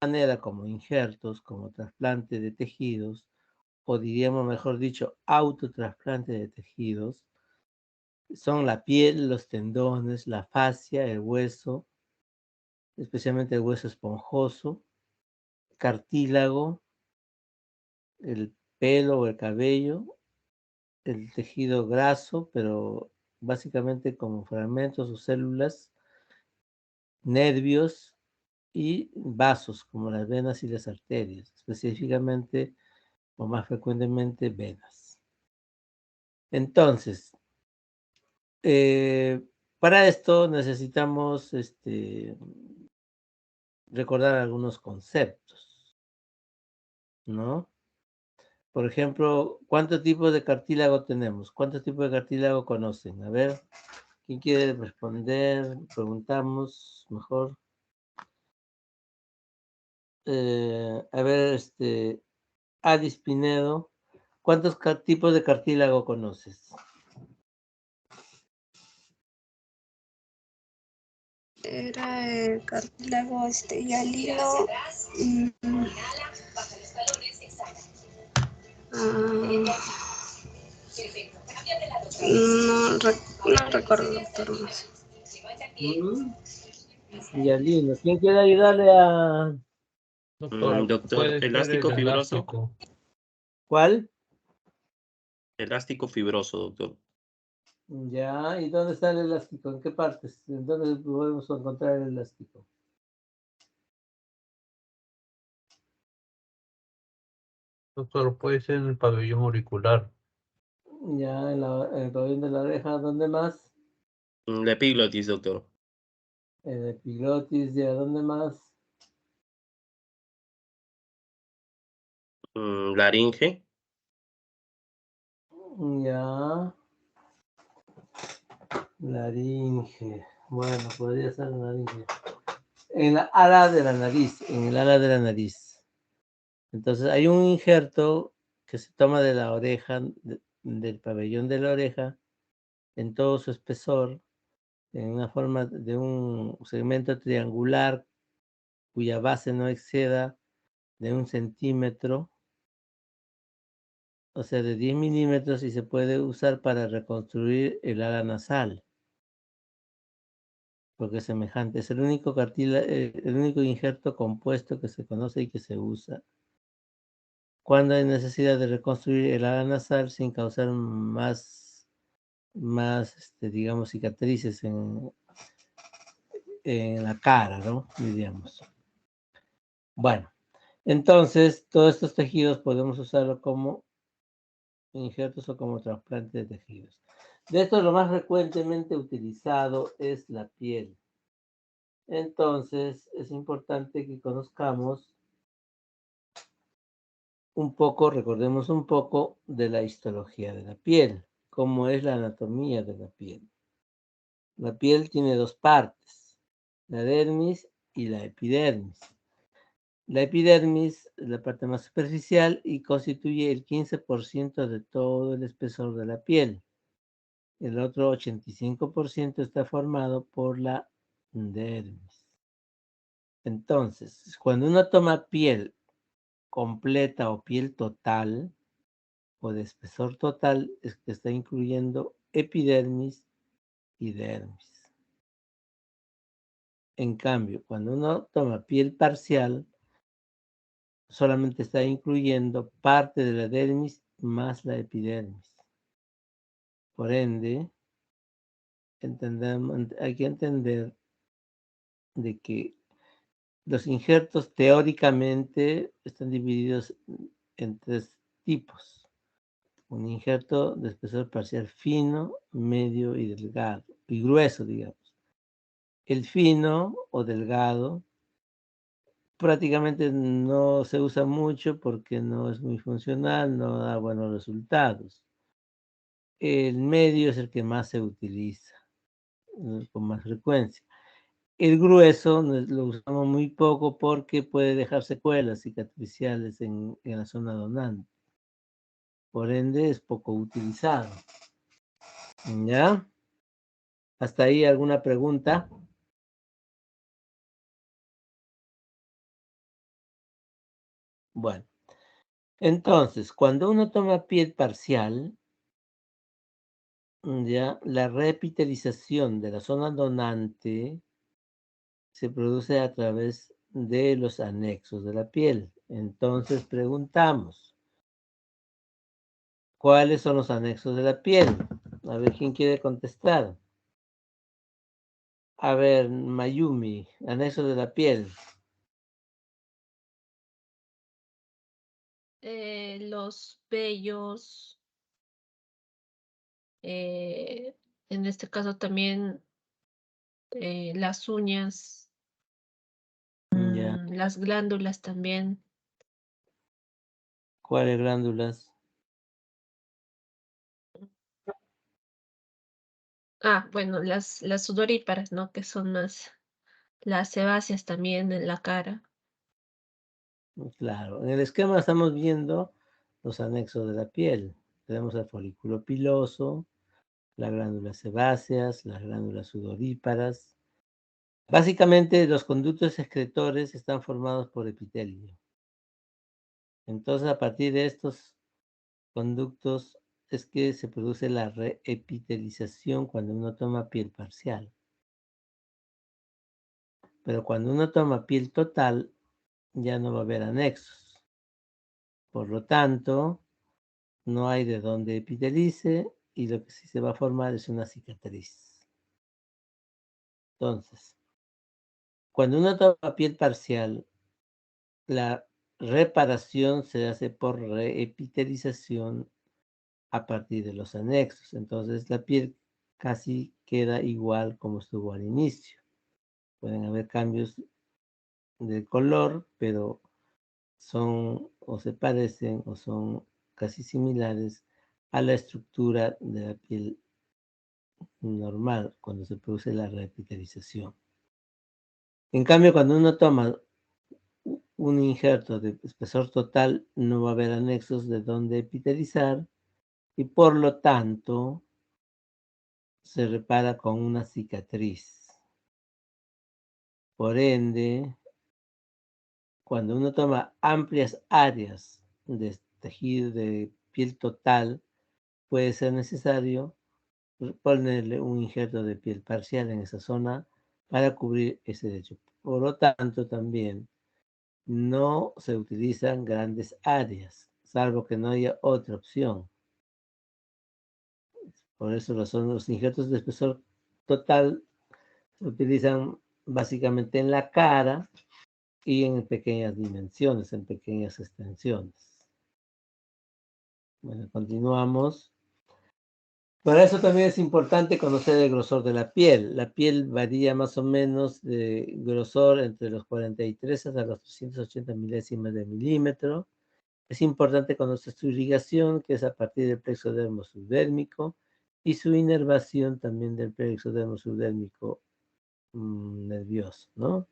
manera como injertos, como trasplante de tejidos, o diríamos mejor dicho, autotrasplante de tejidos, son la piel, los tendones, la fascia, el hueso, especialmente el hueso esponjoso, cartílago, el pelo o el cabello, el tejido graso, pero básicamente como fragmentos o células, nervios y vasos, como las venas y las arterias, específicamente o más frecuentemente venas. Entonces, para esto necesitamos recordar algunos conceptos, ¿no? Por ejemplo, ¿cuántos tipos de cartílago tenemos? ¿Cuántos tipos de cartílago conocen? A ver, ¿quién quiere responder? Preguntamos mejor. A ver, Adis Pinedo, ¿cuántos tipos de cartílago conoces? Era el cartílago hialino. mm, ah, no recuerdo, doctor. Más. Hialino. ¿Quién quiere ayudarle a Doctor, Doctor, puede ser el elástico fibroso. elástico. cuál? Elástico fibroso, doctor. Ya, ¿y dónde está el elástico? ¿En qué partes? ¿En dónde podemos encontrar el elástico? Doctor, puede ser en el pabellón auricular. Ya, en el pabellón de la oreja, ¿dónde más? La epiglotis, doctor. En el epiglotis, ¿ya dónde más? Laringe. Ya, laringe. Bueno, podría ser laringe. En la ala de la nariz, en el ala de la nariz. Entonces hay un injerto que se toma de la oreja, del pabellón de la oreja, en todo su espesor, en una forma de un segmento triangular cuya base no exceda de 1 centímetro, o sea, de 10 milímetros, y se puede usar para reconstruir el ala nasal, porque es semejante. Es el único el único injerto compuesto que se conoce y que se usa cuando hay necesidad de reconstruir el ala nasal sin causar digamos, cicatrices en la cara, ¿no? Diríamos. Bueno, entonces, todos estos tejidos podemos usarlo como injertos o como trasplante de tejidos. De esto, lo más frecuentemente utilizado es la piel. Entonces, es importante que conozcamos un poco, recordemos un poco de la histología de la piel, cómo es la anatomía de la piel. La piel tiene dos partes, la dermis y la epidermis. La epidermis es la parte más superficial y constituye el 15% de todo el espesor de la piel. El otro 85% está formado por la dermis. Entonces, cuando uno toma piel completa o piel total o de espesor total, es que está incluyendo epidermis y dermis. En cambio, cuando uno toma piel parcial, solamente está incluyendo parte de la dermis más la epidermis. Por ende, hay que entender de que los injertos teóricamente están divididos en 3 tipos. Un injerto de espesor parcial fino, medio y delgado, y grueso, digamos. El fino o delgado prácticamente no se usa mucho porque no es muy funcional, no da buenos resultados. El medio es el que más se utiliza, con más frecuencia. El grueso lo usamos muy poco porque puede dejar secuelas cicatriciales en la zona donante. Por ende, es poco utilizado. ¿Ya? ¿Hasta ahí alguna pregunta? Bueno, entonces, cuando uno toma piel parcial, ya la reepitelización de la zona donante se produce a través de los anexos de la piel. Entonces preguntamos, ¿cuáles son los anexos de la piel? A ver, ¿quién quiere contestar? A ver, Mayumi, anexos de la piel. Los vellos, en este caso también las uñas, Ya, las glándulas también. ¿cuáles glándulas? Bueno, las sudoríparas, ¿no? Que son más, las sebáceas también en la cara. Claro, en el esquema estamos viendo los anexos de la piel. Tenemos el folículo piloso, las glándulas sebáceas, las glándulas sudoríparas. Básicamente, los conductos excretores están formados por epitelio. Entonces, a partir de estos conductos es que se produce la reepitelización cuando uno toma piel parcial. Pero cuando uno toma piel total, ya no va a haber anexos. Por lo tanto, no hay de dónde epitelice y lo que sí se va a formar es una cicatriz. Entonces, cuando uno toma piel parcial, la reparación se hace por reepitelización a partir de los anexos. Entonces, la piel casi queda igual como estuvo al inicio. Pueden haber cambios de color, pero son o se parecen o son casi similares a la estructura de la piel normal cuando se produce la reepitelización. En cambio, cuando uno toma un injerto de espesor total, no va a haber anexos de donde epitelizar y por lo tanto se repara con una cicatriz. Por ende, cuando uno toma amplias áreas de tejido de piel total, puede ser necesario ponerle un injerto de piel parcial en esa zona para cubrir ese hecho. Por lo tanto, también no se utilizan grandes áreas, salvo que no haya otra opción. Por eso los injertos de espesor total se utilizan básicamente en la cara y en pequeñas dimensiones, en pequeñas extensiones. Bueno, continuamos. Para eso también es importante conocer el grosor de la piel. La piel varía más o menos de grosor entre los 43 hasta los 380 milésimas de milímetro. Es importante conocer su irrigación, que es a partir del plexo dermosubdérmico, y su inervación también del plexo dermosubdérmico nervioso, ¿no?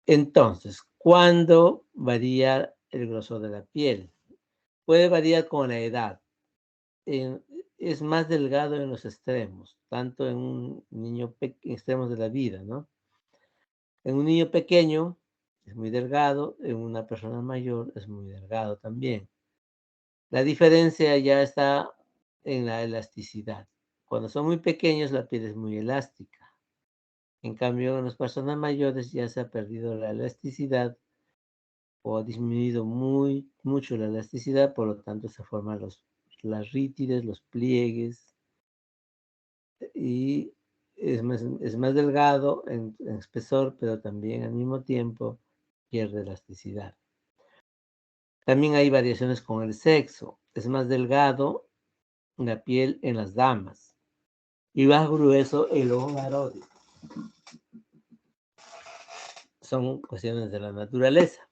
Entonces, ¿cuándo varía el grosor de la piel? Puede variar con la edad. Es más delgado en los extremos, tanto en un niño extremos de la vida, ¿no? En un niño pequeño es muy delgado, en una persona mayor es muy delgado también. La diferencia ya está en la elasticidad. Cuando son muy pequeños, la piel es muy elástica. En cambio, en las personas mayores ya se ha perdido la elasticidad o ha disminuido mucho la elasticidad, por lo tanto se forman las rítides, los pliegues, y es más delgado en espesor, pero también al mismo tiempo pierde elasticidad. También hay variaciones con el sexo. Es más delgado la piel en las damas y más grueso en los varones. Son cuestiones de la naturaleza.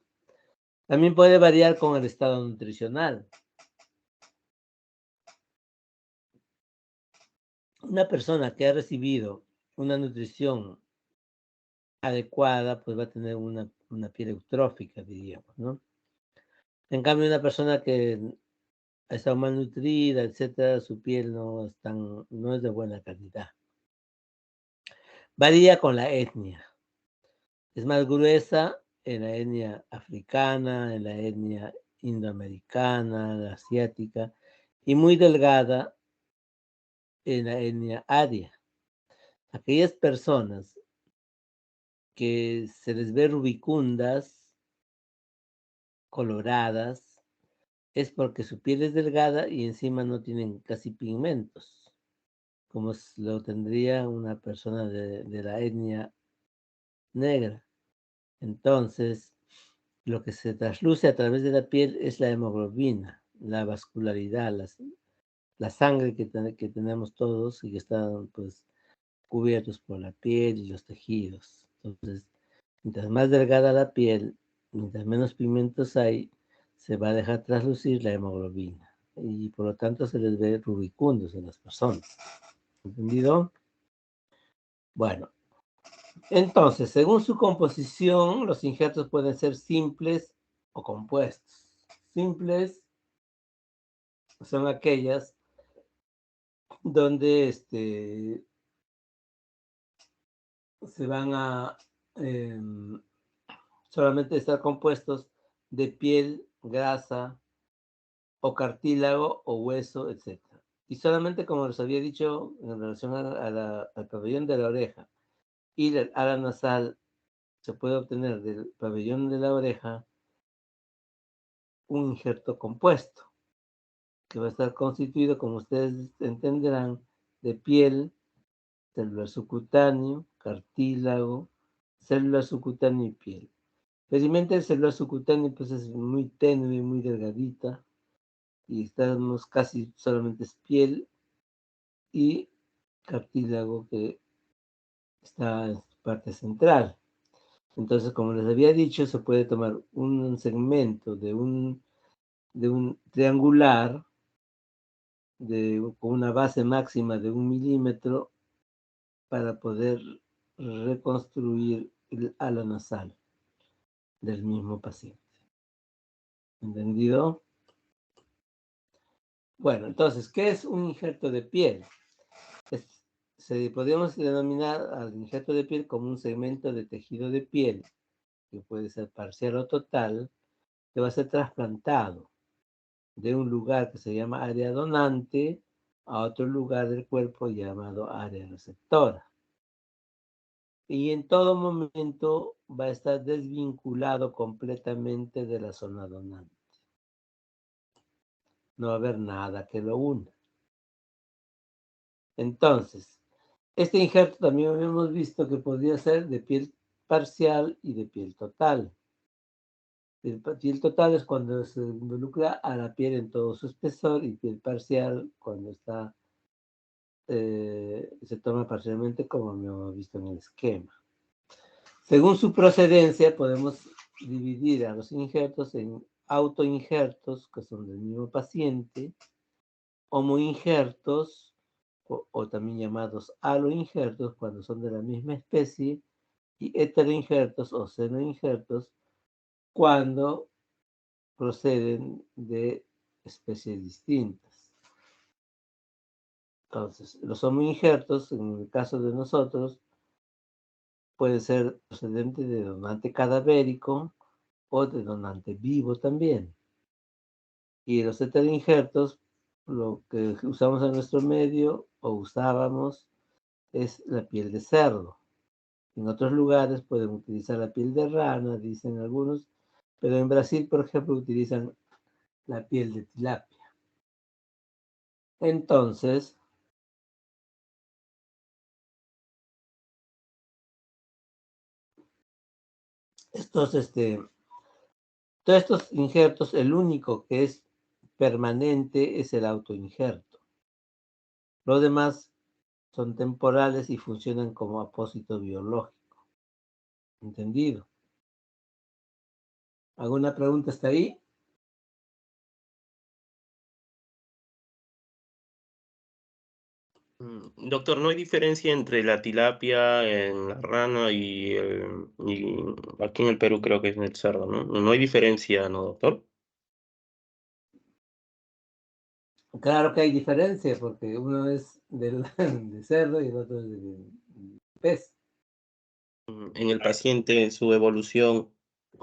También puede variar con el estado nutricional. Una persona que ha recibido una nutrición adecuada, pues va a tener una piel eutrófica, diríamos, ¿no? En cambio, una persona que ha estado malnutrida, etcétera, su piel no es de buena calidad. Varía con la etnia. Es más gruesa en la etnia africana, en la etnia indoamericana, la asiática, y muy delgada en la etnia aria. Aquellas personas que se les ve rubicundas, coloradas, es porque su piel es delgada y encima no tienen casi pigmentos, como lo tendría una persona de la etnia negra. Entonces, lo que se trasluce a través de la piel es la hemoglobina, la vascularidad, la sangre que tenemos todos y que están pues cubiertos por la piel y los tejidos. Entonces, mientras más delgada la piel, mientras menos pigmentos hay, se va a dejar traslucir la hemoglobina y por lo tanto se les ve rubicundos en las personas. ¿Entendido? Bueno, entonces, según su composición, los injertos pueden ser simples o compuestos. Simples son aquellas donde se van a solamente estar compuestos de piel, grasa o cartílago o hueso, etc. Y solamente, como les había dicho, en relación al pabellón de la oreja y el ala nasal, se puede obtener del pabellón de la oreja un injerto compuesto, que va a estar constituido, como ustedes entenderán, de piel, célula subcutáneo, cartílago, célula subcutánea y piel. Felizmente el celular subcutáneo pues es muy tenue, muy delgadita y estamos casi solamente es piel y cartílago que está en su parte central. Entonces, como les había dicho, se puede tomar un segmento de un triangular con una base máxima de 1 milímetro para poder reconstruir el ala nasal del mismo paciente. ¿Entendido? Bueno, entonces, ¿qué es un injerto de piel? Podríamos denominar al injerto de piel como un segmento de tejido de piel, que puede ser parcial o total, que va a ser trasplantado de un lugar que se llama área donante a otro lugar del cuerpo llamado área receptora. Y en todo momento va a estar desvinculado completamente de la zona donante. No va a haber nada que lo una. Entonces, este injerto también habíamos visto que podría ser de piel parcial y de piel total. Piel total es cuando se involucra a la piel en todo su espesor y piel parcial cuando está, se toma parcialmente como hemos visto en el esquema. Según su procedencia podemos dividir a los injertos en autoinjertos, que son del mismo paciente, homoinjertos, o también llamados aloinjertos cuando son de la misma especie, y heteroinjertos o senoinjertos cuando proceden de especies distintas. Entonces, los homoinjertos, en el caso de nosotros, pueden ser procedentes de donante cadavérico o de donante vivo también. Y los heteroinjertos, lo que usamos en nuestro medio o usábamos es la piel de cerdo. En otros lugares pueden utilizar la piel de rana, dicen algunos, pero en Brasil, por ejemplo, utilizan la piel de tilapia. Entonces, todos estos injertos, el único que es permanente es el autoinjerto. Los demás son temporales y funcionan como apósito biológico. ¿Entendido? ¿Alguna pregunta hasta ahí? Doctor, ¿no hay diferencia entre la tilapia en la rana y aquí en el Perú creo que es en el cerdo, ¿no? No hay diferencia, ¿no, doctor? Claro que hay diferencia, porque uno es de cerdo y el otro es de pez. En el paciente, en su evolución,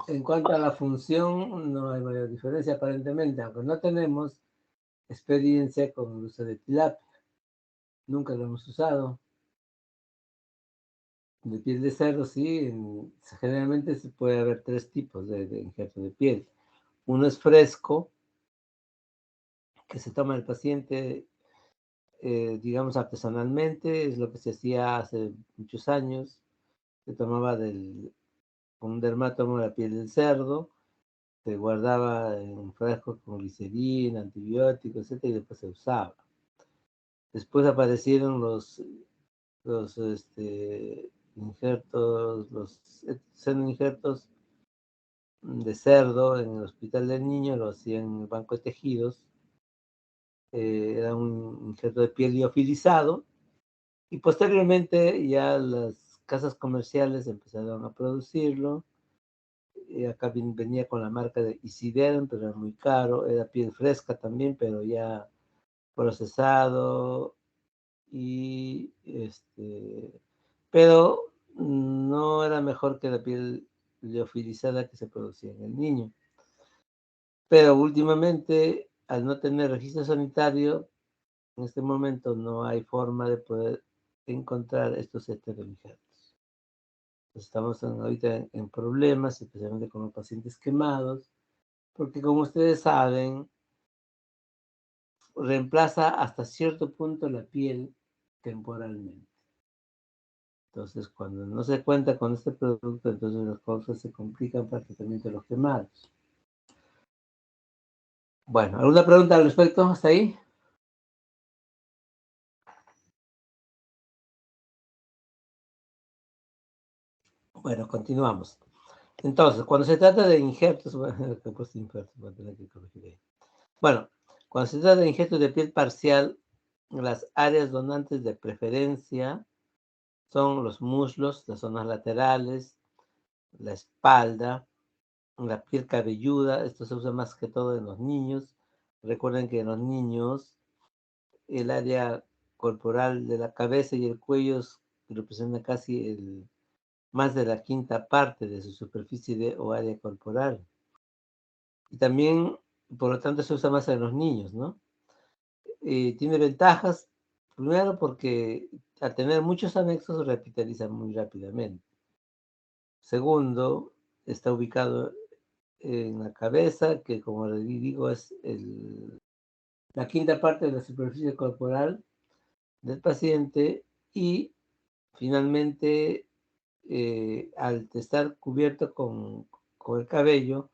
En cuanto a la función, no hay mayor diferencia aparentemente, aunque no tenemos experiencia con el uso de tilapia. Nunca lo hemos usado. De piel de cerdo, sí, generalmente se puede haber 3 tipos de injerto de piel. Uno es fresco, que se toma el paciente, digamos, artesanalmente, es lo que se hacía hace muchos años. Se tomaba con un dermatomo la piel del cerdo, se guardaba en frascos con glicerina, antibióticos, etc., y después se usaba. Después aparecieron los injertos, los seno-injertos de cerdo en el Hospital del Niño, lo hacían en el Banco de Tejidos. Era un injerto de piel liofilizado, y posteriormente ya las casas comerciales empezaron a producirlo. Acá venía con la marca de Isiderm, pero era muy caro, era piel fresca también, pero ya procesado, y pero no era mejor que la piel liofilizada que se producía en el niño. Pero últimamente, al no tener registro sanitario, en este momento no hay forma de poder encontrar estos esteroinjertos. Estamos ahorita en problemas, especialmente con los pacientes quemados, porque como ustedes saben, reemplaza hasta cierto punto la piel temporalmente. Entonces, cuando no se cuenta con este producto, entonces las cosas se complican para el tratamiento de los quemados. Bueno, ¿alguna pregunta al respecto hasta ahí? Bueno, continuamos. Entonces, cuando se trata de injertos, bueno, cuando se trata de injertos de piel parcial, las áreas donantes de preferencia son los muslos, las zonas laterales, la espalda, la piel cabelluda. Esto se usa más que todo en los niños. Recuerden que en los niños el área corporal de la cabeza y el cuello representa casi más de la quinta parte de su superficie o área corporal. Y también, por lo tanto, se usa más en los niños, ¿no? Tiene ventajas, primero porque al tener muchos anexos revitaliza muy rápidamente. Segundo, está ubicado en la cabeza, que como les digo es la quinta parte de la superficie corporal del paciente, y finalmente al estar cubierto con el cabello,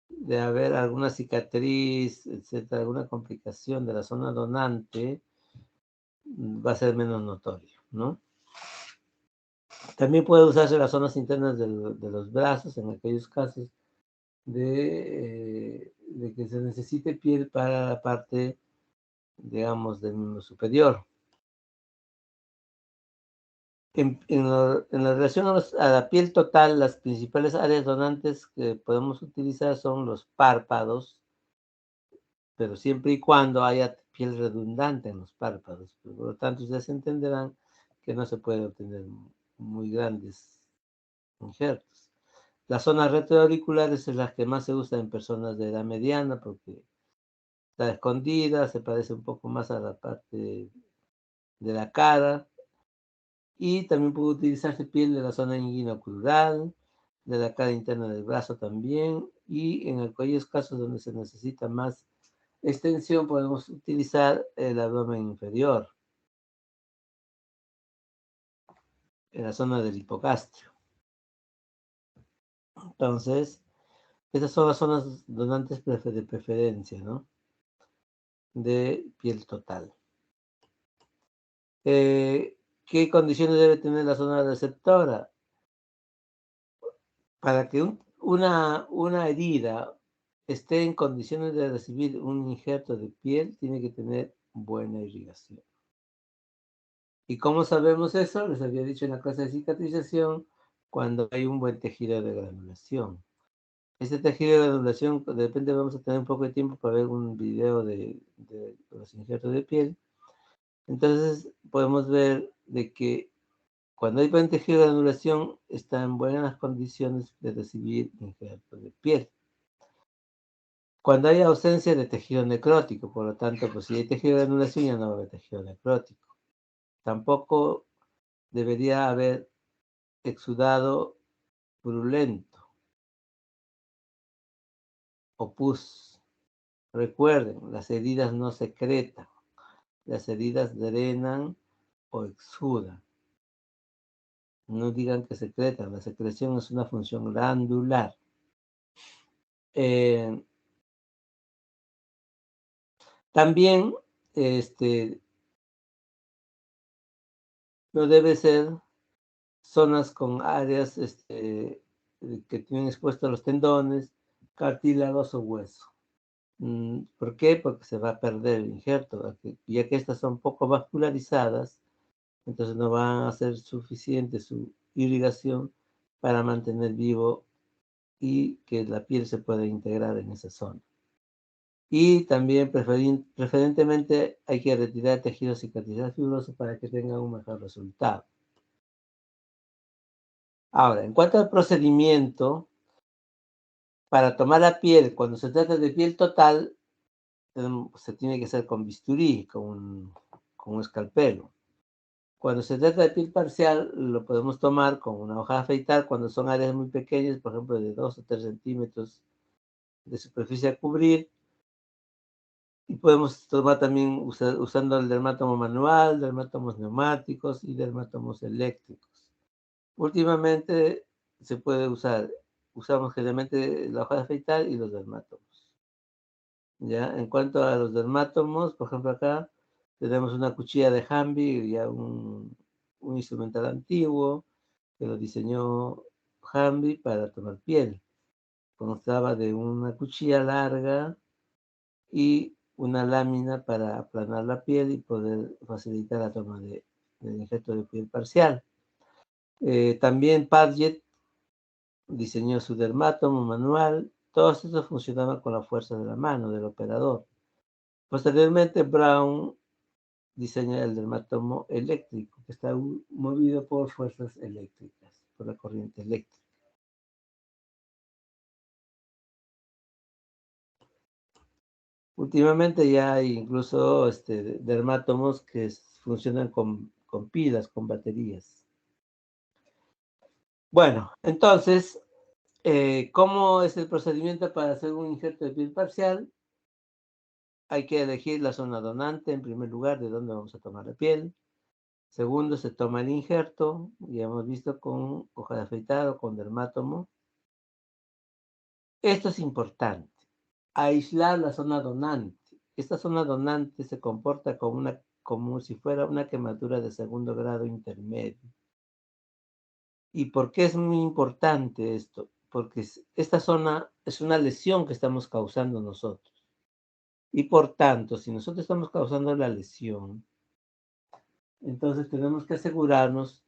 de haber alguna cicatriz, etcétera, alguna complicación de la zona donante, va a ser menos notorio, ¿no? También puede usarse las zonas internas de los brazos en aquellos casos de que se necesite piel para la parte, digamos, del miembro superior. En la relación a la piel total, las principales áreas donantes que podemos utilizar son los párpados, pero siempre y cuando haya piel redundante en los párpados. Por lo tanto, ustedes entenderán que no se puede obtener muy grandes injertos. Las zonas retroauriculares es las que más se usan en personas de edad mediana, porque está escondida, se parece un poco más a la parte de la cara, y también puede utilizarse piel de la zona inguinocrural, de la cara interna del brazo también, y en aquellos casos donde se necesita más extensión podemos utilizar el abdomen inferior, en la zona del hipogastrio. Entonces, esas son las zonas donantes de preferencia, ¿no? De piel total. ¿Qué condiciones debe tener la zona receptora? Para que una herida esté en condiciones de recibir un injerto de piel, tiene que tener buena irrigación. ¿Y cómo sabemos eso? Les había dicho en la clase de cicatrización, cuando hay un buen tejido de granulación. Este tejido de granulación, de repente vamos a tener un poco de tiempo para ver un video de los injertos de piel. Entonces podemos ver de que Cuando hay buen tejido de granulación, está en buenas condiciones de recibir injerto de piel. Cuando hay ausencia de tejido necrótico, por lo tanto, pues si hay tejido de granulación ya no va a haber tejido necrótico. Tampoco debería haber exudado purulento o pus. Recuerden, las heridas no secretan, las heridas drenan o exudan. No digan que secretan, la secreción es una función glandular. También no debe ser zonas con áreas que tienen expuestos los tendones, cartílagos o hueso. ¿Por qué? Porque se va a perder el injerto, ya que estas son poco vascularizadas, entonces no van a ser suficiente su irrigación para mantener vivo y que la piel se pueda integrar en esa zona. Y también preferentemente hay que retirar tejido cicatrizal fibroso para que tenga un mejor resultado. Ahora, en cuanto al procedimiento, para tomar la piel, cuando se trata de piel total, se tiene que hacer con bisturí, con un escalpelo. Cuando se trata de piel parcial, lo podemos tomar con una hoja de afeitar cuando son áreas muy pequeñas, por ejemplo, de 2 o 3 centímetros de superficie a cubrir. Y podemos tomar también usando el dermatomo manual, dermatomos neumáticos y dermatomos eléctricos. Últimamente se puede usamos generalmente la hoja de afeitar y los dermatomos. ¿Ya? En cuanto a los dermatomos, por ejemplo acá tenemos una cuchilla de Hamby, ya un instrumental antiguo que lo diseñó Hamby para tomar piel. Constaba de una cuchilla larga y una lámina para aplanar la piel y poder facilitar la toma del injerto de piel parcial. También Padgett diseñó su dermatomo manual. Todos estos funcionaban con la fuerza de la mano del operador. Posteriormente, Brown diseña el dermatomo eléctrico, que está movido por fuerzas eléctricas, por la corriente eléctrica. Últimamente ya hay incluso dermatomos que funcionan con pilas, con baterías. Bueno, entonces, ¿cómo es el procedimiento para hacer un injerto de piel parcial? Hay que elegir la zona donante, en primer lugar, de dónde vamos a tomar la piel. Segundo, se toma el injerto, ya hemos visto con hoja de afeitar o con dermátomo. Esto es importante, aislar la zona donante. Esta zona donante se comporta como si fuera una quemadura de segundo grado intermedio. ¿Y por qué es muy importante esto? Porque esta zona es una lesión que estamos causando nosotros. Y por tanto, si nosotros estamos causando la lesión, entonces tenemos que asegurarnos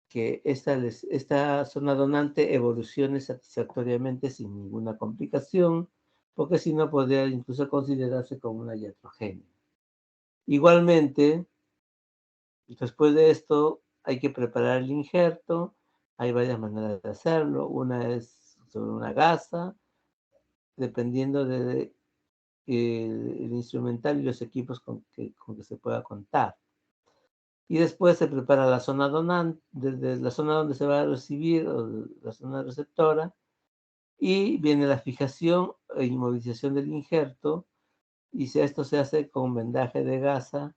que esta zona donante evolucione satisfactoriamente sin ninguna complicación, porque si no podría incluso considerarse como una iatrogenia. Igualmente, después de esto hay que preparar el injerto. Hay varias maneras de hacerlo. Una es sobre una gasa, dependiendo del instrumental y los equipos con que se pueda contar. Y después se prepara la zona donante, desde la zona donde se va a recibir, o la zona receptora, y viene la fijación e inmovilización del injerto, y esto se hace con vendaje de gasa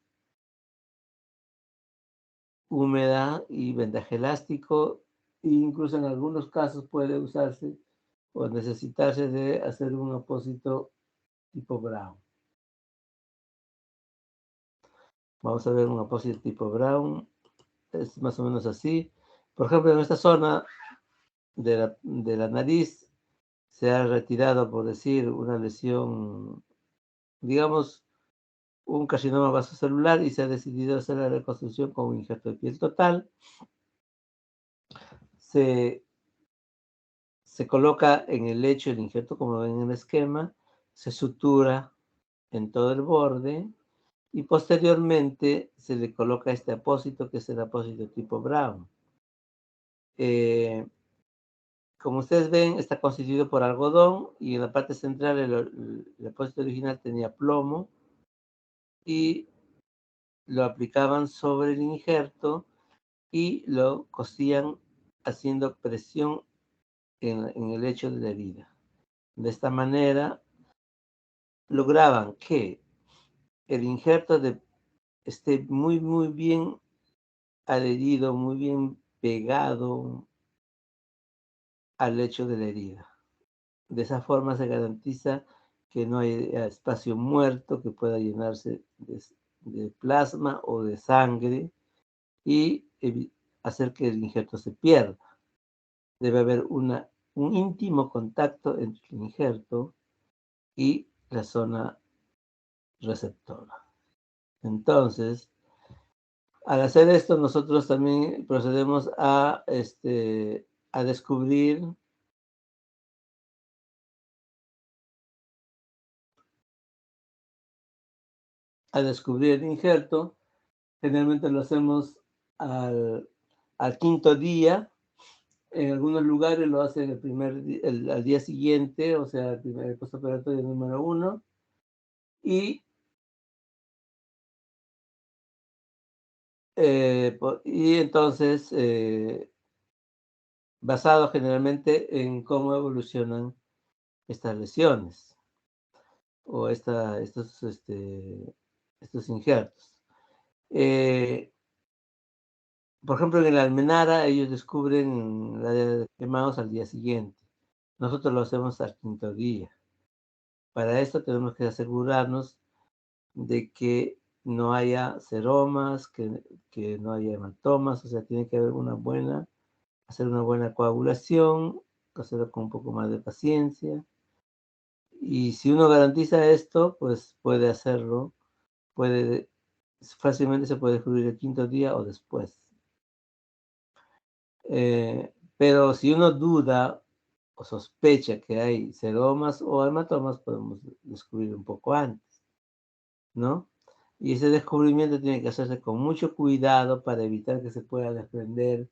húmeda y vendaje elástico, e incluso en algunos casos puede usarse o necesitarse de hacer un apósito tipo Brown. Vamos a ver un apósito tipo Brown, es más o menos así. Por ejemplo, en esta zona de la nariz se ha retirado, por decir, una lesión, digamos, un carcinoma vasocelular, y se ha decidido hacer la reconstrucción con un injerto de piel total. Se coloca en el lecho el injerto, como ven en el esquema, se sutura en todo el borde y posteriormente se le coloca este apósito, que es el apósito tipo Brown. Como ustedes ven, está constituido por algodón y en la parte central el depósito original tenía plomo y lo aplicaban sobre el injerto y lo cosían haciendo presión en el lecho de la herida. De esta manera lograban que el injerto esté muy bien adherido, muy bien pegado al lecho de la herida. De esa forma se garantiza que no hay espacio muerto que pueda llenarse de plasma o de sangre y hacer que el injerto se pierda. Debe haber un íntimo contacto entre el injerto y la zona receptora. Entonces, al hacer esto, nosotros también procedemos a descubrir el injerto. Generalmente lo hacemos al quinto día. En algunos lugares lo hacen al día siguiente, o sea, el postoperatorio número 1. Y entonces, basado generalmente en cómo evolucionan estas lesiones o estos injertos. Por ejemplo, en el Almenara ellos descubren la de quemados al día siguiente. Nosotros lo hacemos al quinto día. Para esto tenemos que asegurarnos de que no haya seromas, que no haya hematomas, o sea, tiene que haber hacer una buena coagulación, hacerlo con un poco más de paciencia. Y si uno garantiza esto, pues puede hacerlo, fácilmente se puede descubrir el quinto día o después. Pero si uno duda o sospecha que hay seromas o hematomas, podemos descubrir un poco antes, ¿no? Y ese descubrimiento tiene que hacerse con mucho cuidado para evitar que se pueda desprender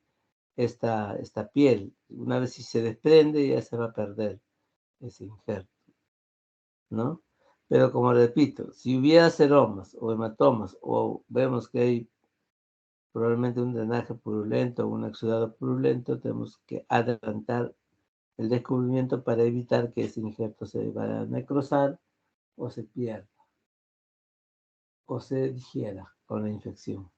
esta piel. Una vez si se desprende, ya se va a perder ese injerto, ¿no? Pero como repito, si hubiera seromas o hematomas o vemos que hay probablemente un drenaje purulento o un exudado purulento, tenemos que adelantar el descubrimiento para evitar que ese injerto se vaya a necrosar o se pierda o se digiera con la infección.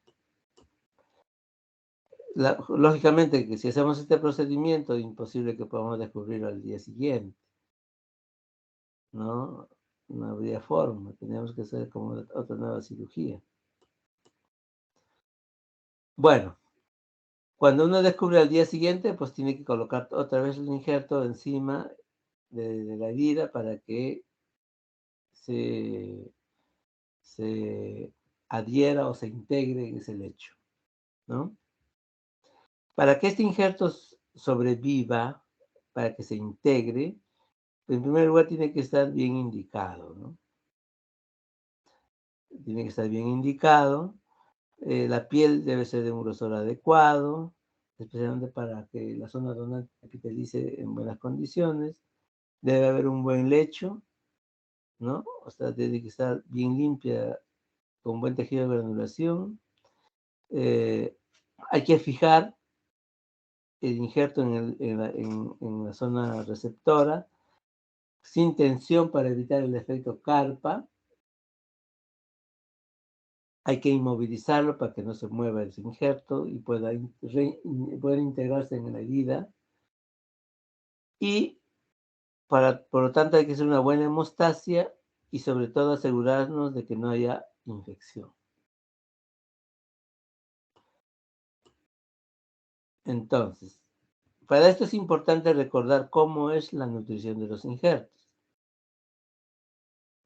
Lógicamente que si hacemos este procedimiento es imposible que podamos descubrirlo al día siguiente, ¿no? No habría forma, teníamos que hacer como otra nueva cirugía. Bueno, cuando uno descubre al día siguiente, pues tiene que colocar otra vez el injerto encima de la herida para que se adhiera o se integre en ese lecho, ¿no? Para que este injerto sobreviva, para que se integre, en primer lugar tiene que estar bien indicado, ¿no? Tiene que estar bien indicado. La piel debe ser de un grosor adecuado, especialmente para que la zona donante capitalice en buenas condiciones. Debe haber un buen lecho, ¿no? O sea, tiene que estar bien limpia, con buen tejido de granulación. Hay que fijar el injerto en la zona receptora, sin tensión para evitar el efecto carpa. Hay que inmovilizarlo para que no se mueva el injerto y pueda integrarse en la herida. Y por lo tanto hay que hacer una buena hemostasia y sobre todo asegurarnos de que no haya infección. Entonces, para esto es importante recordar cómo es la nutrición de los injertos.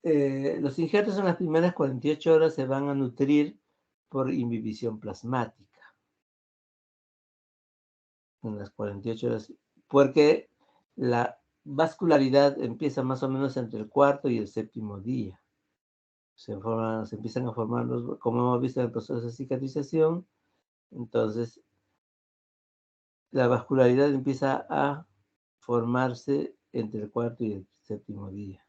Los injertos en las primeras 48 horas se van a nutrir por inhibición plasmática. En las 48 horas, porque la vascularidad empieza más o menos entre el cuarto y el séptimo día. Se empiezan a formar como hemos visto en el proceso de cicatrización. Entonces, la vascularidad empieza a formarse entre el cuarto y el séptimo día.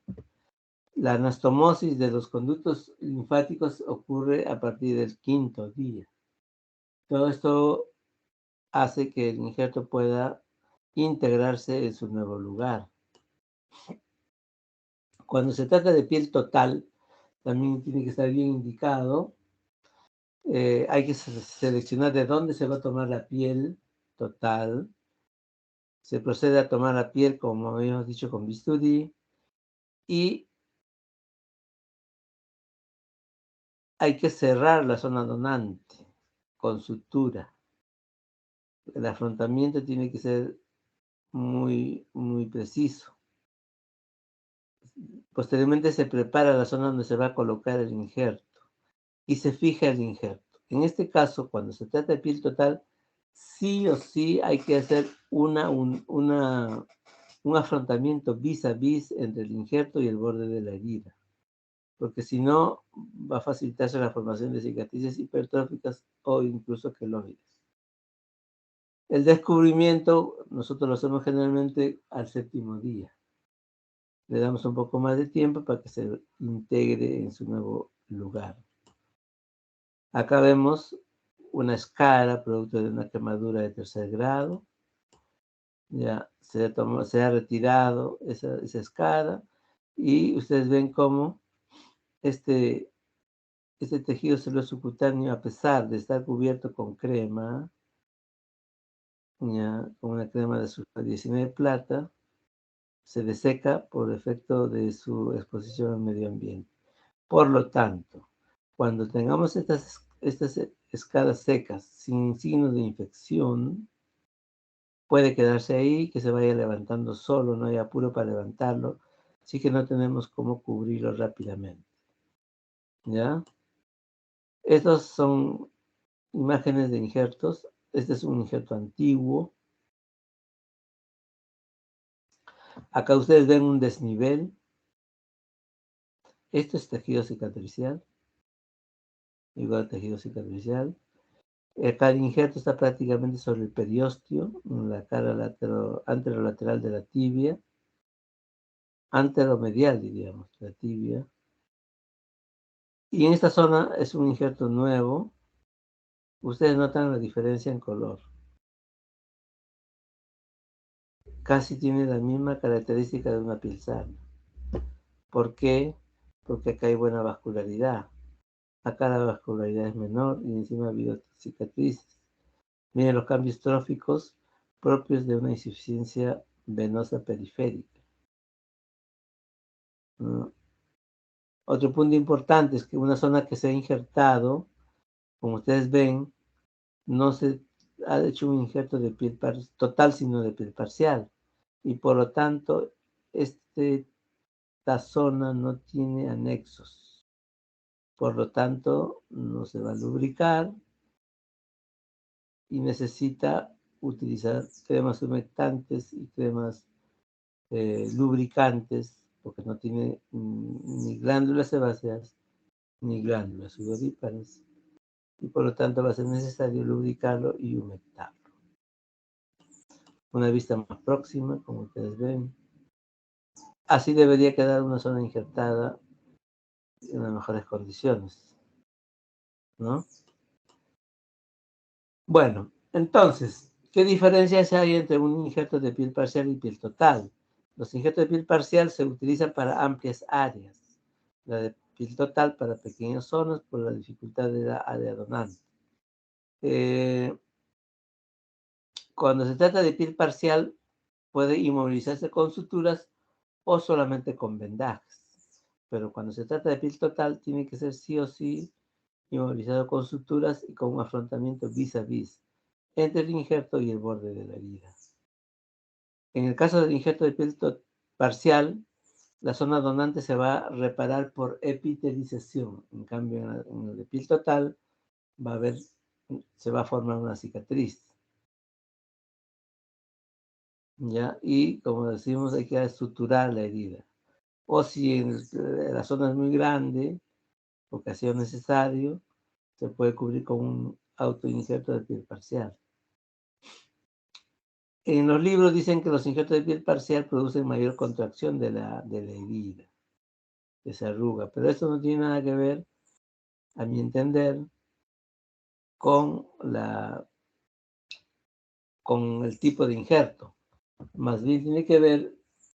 La anastomosis de los conductos linfáticos ocurre a partir del quinto día. Todo esto hace que el injerto pueda integrarse en su nuevo lugar. Cuando se trata de piel total, también tiene que estar bien indicado. Hay que seleccionar de dónde se va a tomar la piel total. Se procede a tomar la piel, como habíamos dicho, con bisturí. Y hay que cerrar la zona donante con sutura. El afrontamiento tiene que ser muy, muy preciso. Posteriormente se prepara la zona donde se va a colocar el injerto y se fija el injerto. En este caso, cuando se trata de piel total, sí o sí hay que hacer un afrontamiento vis a vis entre el injerto y el borde de la herida, porque si no va a facilitarse la formación de cicatrices hipertróficas o incluso queloides. El descubrimiento nosotros lo hacemos generalmente al séptimo día. Le damos un poco más de tiempo para que se integre en su nuevo lugar. Acá vemos una escara producto de una quemadura de tercer grado. Ya se ha retirado esa escara y ustedes ven cómo este tejido celular subcutáneo, a pesar de estar cubierto con crema, ya, con una crema de sulfato 19 plata, se deseca por efecto de su exposición al medio ambiente. Por lo tanto, cuando tengamos estas escaras secas sin signos de infección, puede quedarse ahí, que se vaya levantando solo, no hay apuro para levantarlo, así que no tenemos cómo cubrirlo rápidamente. ¿Ya? Estos son imágenes de injertos. Este es un injerto antiguo. Acá ustedes ven un desnivel. Esto es tejido cicatricial. Igual tejido cicatricial. Acá el injerto está prácticamente sobre el periósteo, en la cara anterolateral de la tibia. Anteromedial, diríamos, la tibia. Y en esta zona es un injerto nuevo. Ustedes notan la diferencia en color. Casi tiene la misma característica de una piel sana. ¿Por qué? Porque acá hay buena vascularidad. Acá la vascularidad es menor y encima ha habido cicatrices. Miren los cambios tróficos propios de una insuficiencia venosa periférica. ¿No? Otro punto importante es que una zona que se ha injertado, como ustedes ven, no se ha hecho un injerto de piel total, sino de piel parcial. Y por lo tanto, esta zona no tiene anexos. Por lo tanto, no se va a lubricar y necesita utilizar cremas humectantes y cremas lubricantes, porque no tiene ni glándulas sebáceas ni glándulas sudoríparas. Y por lo tanto va a ser necesario lubricarlo y humectarlo. Una vista más próxima, como ustedes ven. Así debería quedar una zona injertada en las mejores condiciones, ¿no? Bueno, entonces, ¿qué diferencias hay entre un injerto de piel parcial y piel total? Los injertos de piel parcial se utilizan para amplias áreas. La de piel total para pequeñas zonas por la dificultad de la área donante. Cuando se trata de piel parcial, puede inmovilizarse con suturas o solamente con vendajes. Pero cuando se trata de piel total, tiene que ser sí o sí inmovilizado con suturas y con un afrontamiento vis a vis entre el injerto y el borde de la herida. En el caso del injerto de piel parcial, la zona donante se va a reparar por epitelización. En cambio, en el de piel total, se va a formar una cicatriz. ¿Ya? Y como decimos, hay que suturar la herida. O si la zona es muy grande, porque ha sido necesario, se puede cubrir con un autoinjerto de piel parcial. En los libros dicen que los injertos de piel parcial producen mayor contracción de la herida, de esa arruga, pero esto no tiene nada que ver, a mi entender, con el tipo de injerto. Más bien tiene que ver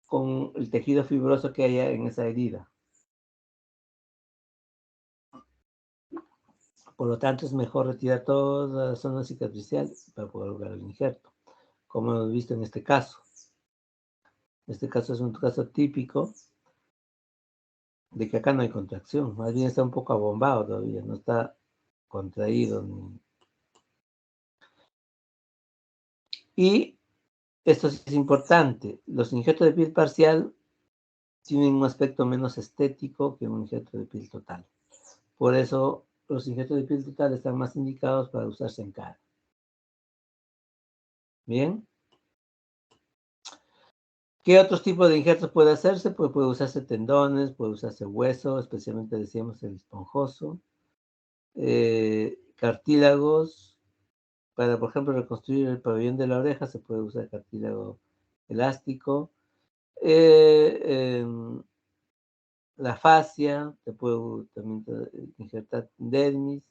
con el tejido fibroso que haya en esa herida. Por lo tanto, es mejor retirar toda la zona cicatricial para poder lograr el injerto, como hemos visto en este caso. Este caso es un caso típico de que acá no hay contracción, más bien está un poco abombado todavía, no está contraído. Y esto sí es importante, los injertos de piel parcial tienen un aspecto menos estético que un injerto de piel total. Por eso los injertos de piel total están más indicados para usarse en cara. Bien. ¿Qué otros tipos de injertos puede hacerse? Pues puede usarse tendones, puede usarse hueso, especialmente decíamos el esponjoso, cartílagos. Para, por ejemplo, reconstruir el pabellón de la oreja se puede usar cartílago elástico. La fascia, se puede también injertar dermis,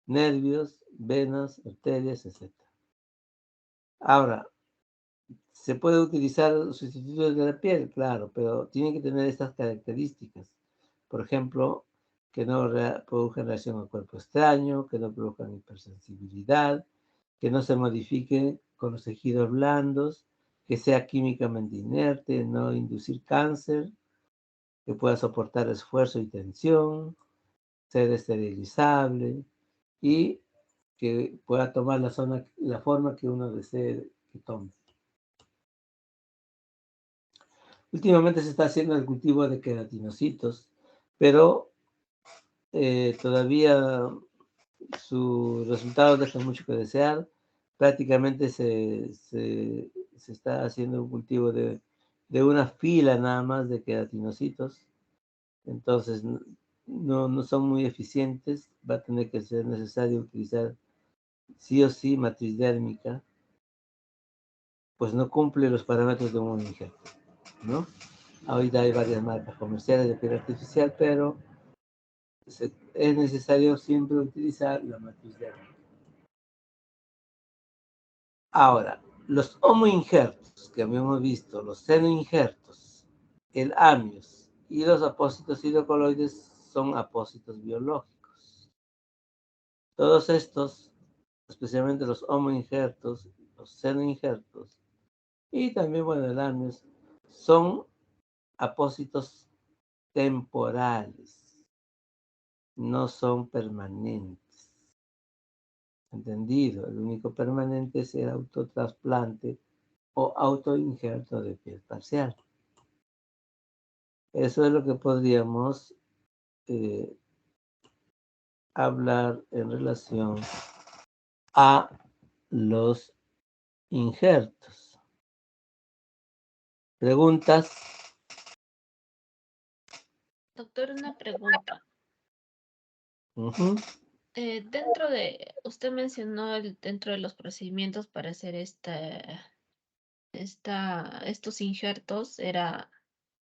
nervios, venas, arterias, etc. Ahora, ¿se puede utilizar sustitutos de la piel? Claro, pero tiene que tener estas características. Por ejemplo, que no produzcan reacción al cuerpo extraño, que no produzcan hipersensibilidad, que no se modifique con los tejidos blandos, que sea químicamente inerte, no inducir cáncer, que pueda soportar esfuerzo y tensión, ser esterilizable y que pueda tomar la forma que uno desee que tome. Últimamente se está haciendo el cultivo de queratinocitos, pero todavía sus resultados dejan mucho que desear. Prácticamente se está haciendo un cultivo de una fila nada más de queratinocitos. Entonces no son muy eficientes. Va a tener que ser necesario utilizar sí o sí matriz dérmica, pues no cumple los parámetros de un injerto, ¿no? Ahorita hay varias marcas comerciales de piel artificial, pero es necesario siempre utilizar la matriz dérmica. Ahora, los homoinjertos que habíamos visto, los senoinjertos, el amios y los apósitos hidrocoloides son apósitos biológicos. Todos estos, especialmente los homoinjertos, los senoinjertos y también, bueno, el amios, son apósitos temporales, no son permanentes. ¿Entendido? El único permanente es el autotrasplante o autoinjerto de piel parcial. Eso es lo que podríamos hablar en relación a los injertos. ¿Preguntas? Doctor, una pregunta. Dentro de, usted mencionó dentro de los procedimientos para hacer estos injertos, era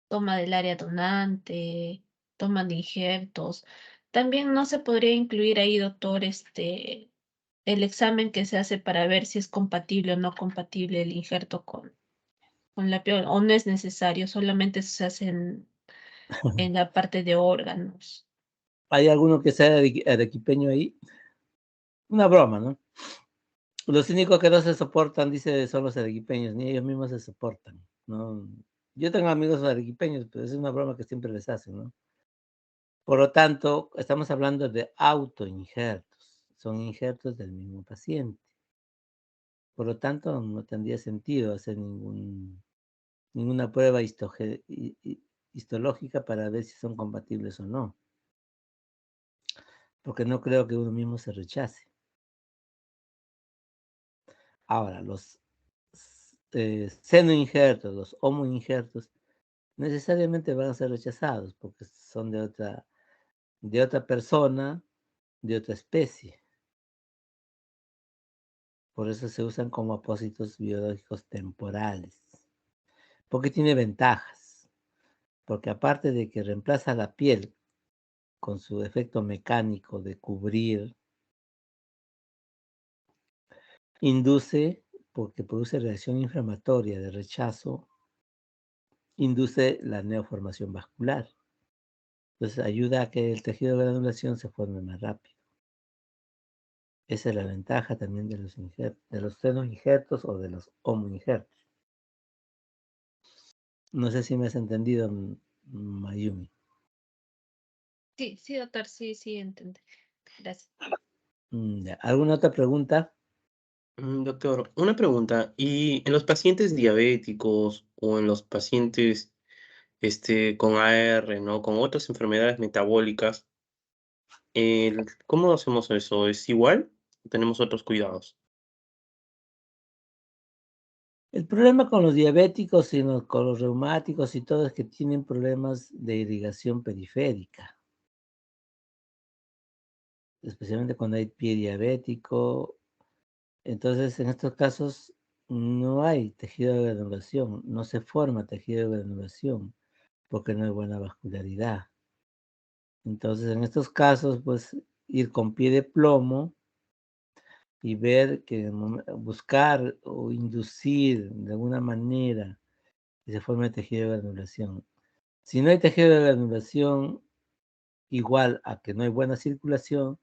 toma del área donante, toma de injertos. También no se podría incluir ahí, doctor, el examen que se hace para ver si es compatible o no compatible el injerto con la piel, o no es necesario, solamente se hace en la parte de órganos. ¿Hay alguno que sea arequipeño ahí? Una broma, ¿no? Los únicos que no se soportan, dice, son los arequipeños, ni ellos mismos se soportan, ¿no? Yo tengo amigos arequipeños, pero es una broma que siempre les hacen, ¿no? Por lo tanto, estamos hablando de autoinjertos, son injertos del mismo paciente. Por lo tanto, no tendría sentido hacer ninguna prueba histológica para ver si son compatibles o no, porque no creo que uno mismo se rechace. Ahora, los senoinjertos, los homoinjertos, necesariamente van a ser rechazados porque son de otra persona, de otra especie. Por eso se usan como apósitos biológicos temporales. Porque tiene ventajas. Porque aparte de que reemplaza la piel con su efecto mecánico de cubrir, induce, porque produce reacción inflamatoria de rechazo, induce la neoformación vascular. Entonces ayuda a que el tejido de granulación se forme más rápido. Esa es la ventaja también de los senoinjertos o de los homoinjertos. No sé si me has entendido, Mayumi. Sí, doctor, sí, entendí. Gracias. Ya. ¿Alguna otra pregunta? Doctor, una pregunta. ¿Y en los pacientes diabéticos o en los pacientes con AR, ¿no? Con otras enfermedades metabólicas, ¿cómo hacemos eso? ¿Es igual? ¿Tenemos otros cuidados? El problema con los diabéticos y con los reumáticos y todo es que tienen problemas de irrigación periférica, especialmente cuando hay pie diabético. Entonces, en estos casos no hay tejido de granulación, no se forma tejido de granulación porque no hay buena vascularidad. Entonces, en estos casos, pues ir con pie de plomo y ver que buscar o inducir de alguna manera que se forme tejido de granulación. Si no hay tejido de granulación igual a que no hay buena circulación,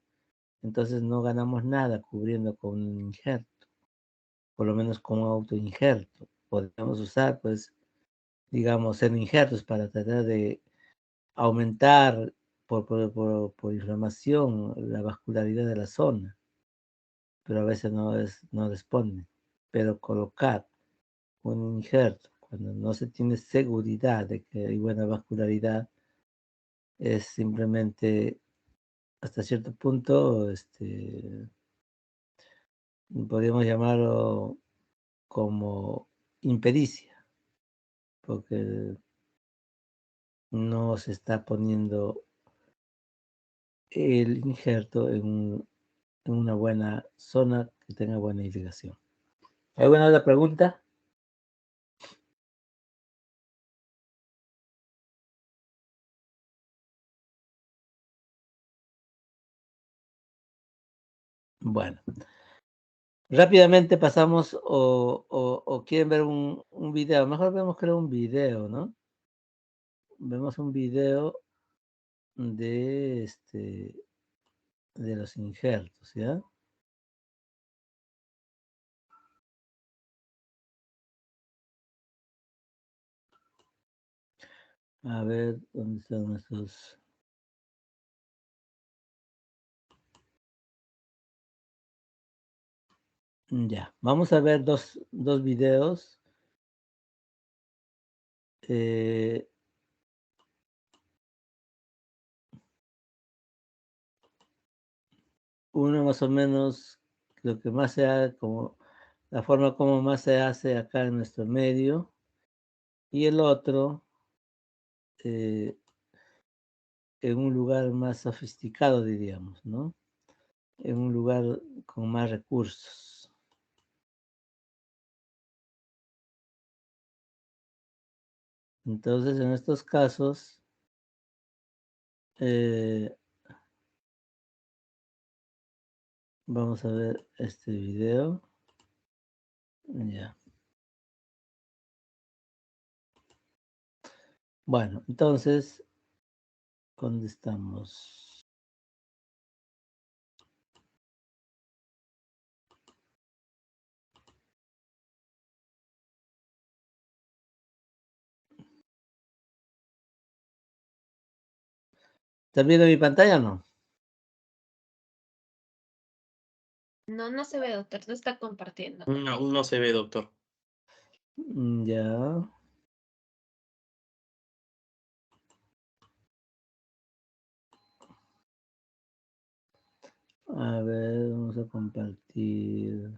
entonces no ganamos nada cubriendo con un injerto, por lo menos con un autoinjerto. Podemos usar, pues, digamos, injertos para tratar de aumentar por inflamación la vascularidad de la zona, pero a veces no responde. Pero colocar un injerto cuando no se tiene seguridad de que hay buena vascularidad es simplemente hasta cierto punto, podríamos llamarlo como impericia, porque no se está poniendo el injerto en una buena zona que tenga buena irrigación. ¿Alguna otra pregunta? Bueno, rápidamente pasamos o quieren ver un video. Mejor vemos, creo, un video, ¿no? Vemos un video de de los injertos, ¿ya? A ver, ¿dónde están nuestros? Ya, vamos a ver dos videos. Uno más o menos, lo que más se hace, como la forma como más se hace acá en nuestro medio, y el otro en un lugar más sofisticado, diríamos, ¿no? En un lugar con más recursos. Entonces, en estos casos, vamos a ver este video. Ya. Bueno, entonces, ¿dónde estamos? ¿Estás viendo mi pantalla o no? No se ve, doctor, no está compartiendo. Aún no se ve, doctor. Ya. A ver, vamos a compartir.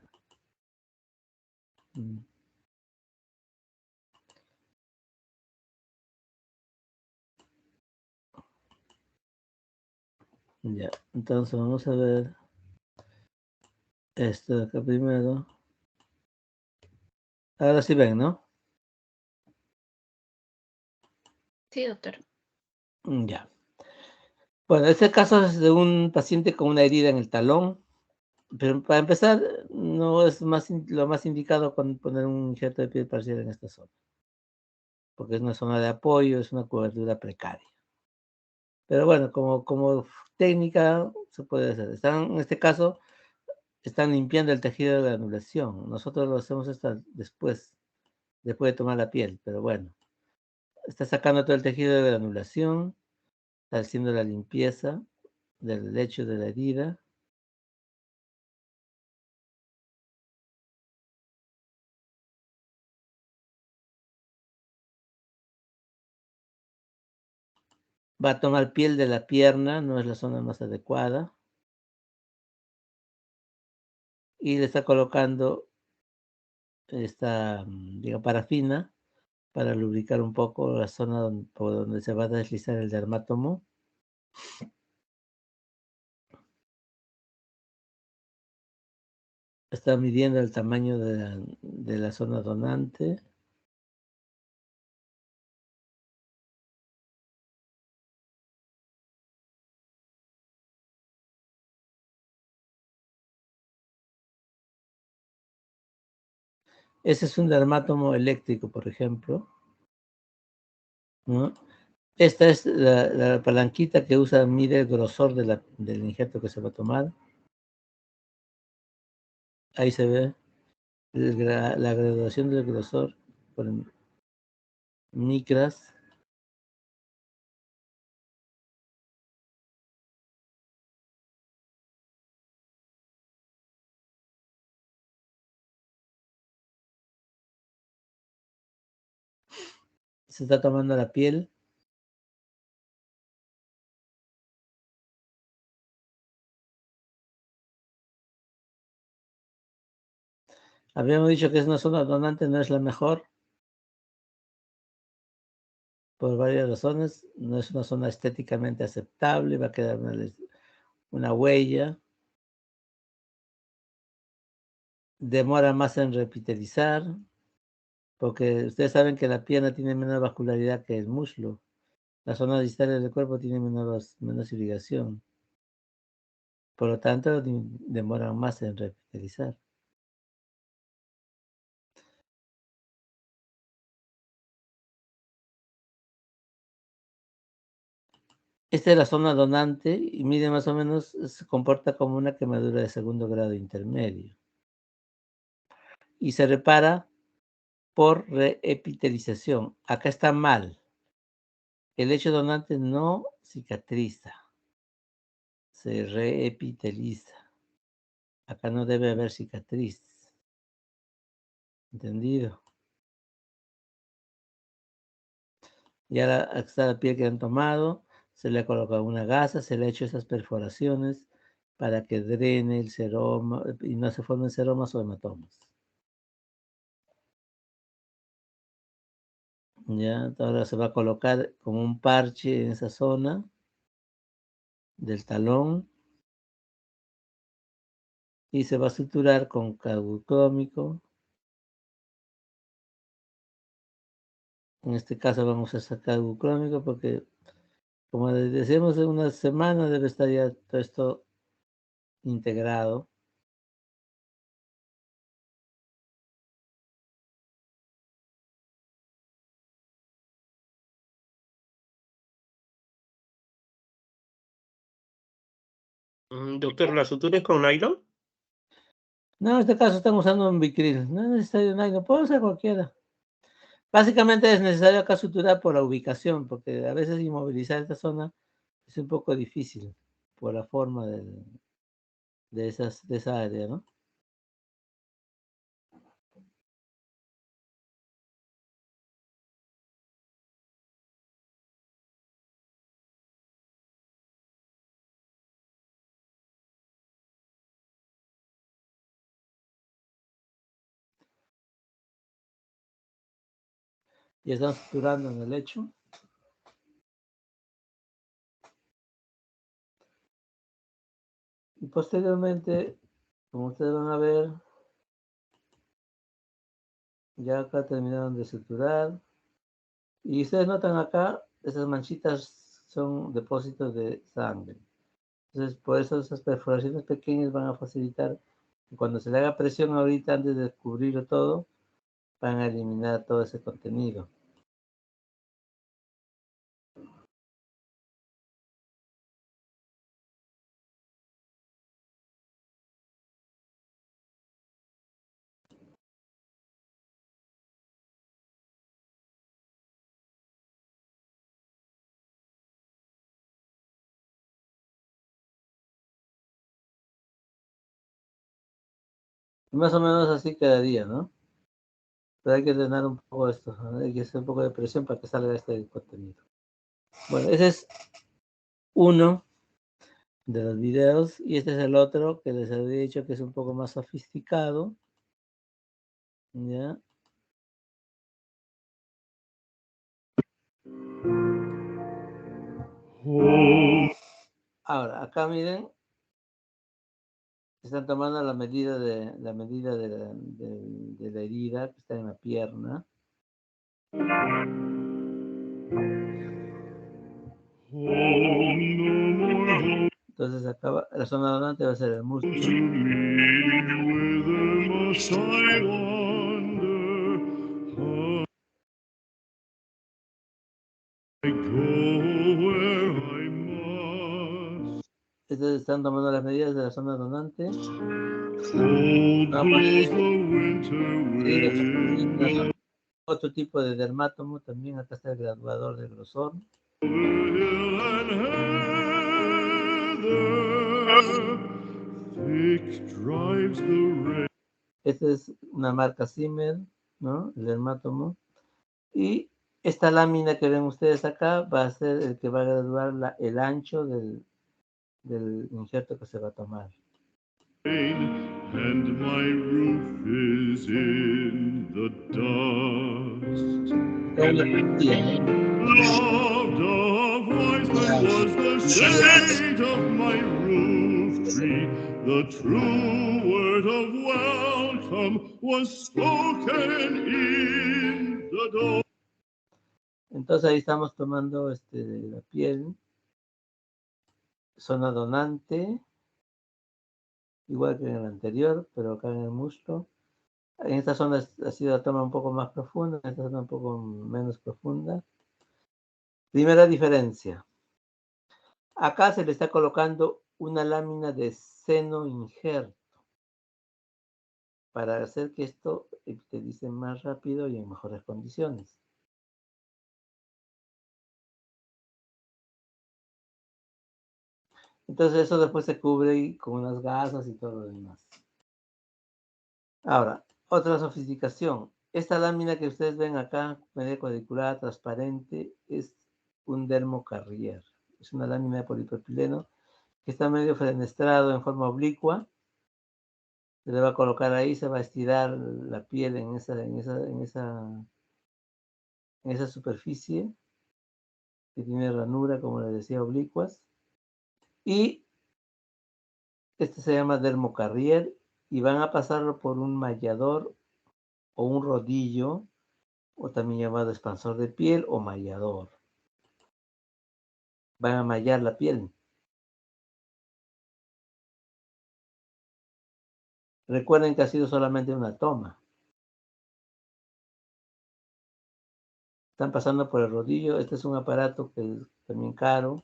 Ya, entonces vamos a ver Esto de acá primero. Ahora sí ven, ¿no? Sí, doctor. Ya. Bueno, este caso es de un paciente con una herida en el talón, pero para empezar, no es lo más indicado con poner un injerto de piel parcial en esta zona, porque es una zona de apoyo, es una cobertura precaria. Pero bueno, como técnica se puede hacer. En este caso, están limpiando el tejido de granulación. Nosotros lo hacemos hasta después de tomar la piel, pero bueno. Está sacando todo el tejido de granulación, está haciendo la limpieza del lecho de la herida. Va a tomar piel de la pierna, no es la zona más adecuada. Y le está colocando esta, digamos, parafina para lubricar un poco la zona por donde se va a deslizar el dermátomo. Está midiendo el tamaño de la zona donante. Ese es un dermátomo eléctrico, por ejemplo, ¿no? Esta es la palanquita que mide el grosor del injerto que se va a tomar. Ahí se ve la graduación del grosor por micras. Se está tomando la piel. Habíamos dicho que es una zona donante, no es la mejor, por varias razones. No es una zona estéticamente aceptable, va a quedar una huella. Demora más en repitelizar, porque ustedes saben que la pierna tiene menos vascularidad que el muslo. La zona distal del cuerpo tiene menos irrigación. Por lo tanto, demoran más en repitelizar. Esta es la zona donante y mide más o menos, se comporta como una quemadura de segundo grado intermedio. Y se repara por reepitelización. Acá está mal. El lecho donante no cicatriza, se reepiteliza. Acá no debe haber cicatriz. ¿Entendido? Y ahora está la piel que han tomado, se le ha colocado una gasa, se le ha hecho esas perforaciones para que drene el seroma y no se formen seromas o hematomas. Ya, ahora se va a colocar como un parche en esa zona del talón y se va a suturar con carbucrómico. En este caso vamos a sacar carbucrómico porque, como decíamos, en una semana debe estar ya todo esto integrado. Doctor, ¿la sutura es con nylon? No, en este caso están usando un Bicril. No es necesario nylon, puede usar cualquiera. Básicamente es necesario acá suturar por la ubicación, porque a veces inmovilizar esta zona es un poco difícil por la forma de esa área, ¿no? Y están suturando en el lecho. Y posteriormente Como ustedes van a ver, ya acá terminaron de suturar. Y ustedes notan acá, esas manchitas son depósitos de sangre. Entonces, por eso esas perforaciones pequeñas van a facilitar que cuando se le haga presión ahorita, antes de cubrirlo todo, van a eliminar todo ese contenido. Más o menos así quedaría, ¿no? Pero hay que drenar un poco esto, ¿no? Hay que hacer un poco de presión para que salga este contenido. Bueno, ese es uno de los videos y este es el otro que les había dicho que es un poco más sofisticado. ¿Ya? Ahora, acá miren, están tomando la medida de la herida que está en la pierna. Entonces acá la zona donante va a ser el músculo. Entonces están tomando las medidas de la zona donante. Otro tipo de dermátomo, también acá está el graduador de grosor. Esta es una marca Zimmer, ¿no? El dermátomo. Y esta lámina que ven ustedes acá va a ser el que va a graduar el ancho del injerto que se va a tomar. And my roof is in the dust. Loved of wise men was the shade of my roof tree. The true word of welcome was spoken in the door. Entonces ahí estamos tomando la piel, zona donante, igual que en el anterior, pero acá en el muslo. En esta zona ha sido la toma un poco más profunda, en esta zona un poco menos profunda. Primera diferencia. Acá se le está colocando una lámina de seno injerto para hacer que esto epitelice más rápido y en mejores condiciones. Entonces eso después se cubre con unas gasas y todo lo demás. Ahora, otra sofisticación. Esta lámina que ustedes ven acá, media cuadriculada, transparente, es un dermocarrier. Es una lámina de polipropileno que está medio fenestrado en forma oblicua. Se le va a colocar ahí, se va a estirar la piel en esa superficie que tiene ranura, como les decía, oblicuas. Y este se llama dermocarrier y van a pasarlo por un mallador o un rodillo, o también llamado expansor de piel o mallador. Van a mallar la piel. Recuerden que ha sido solamente una toma. Están pasando por el rodillo. Este es un aparato que es también caro.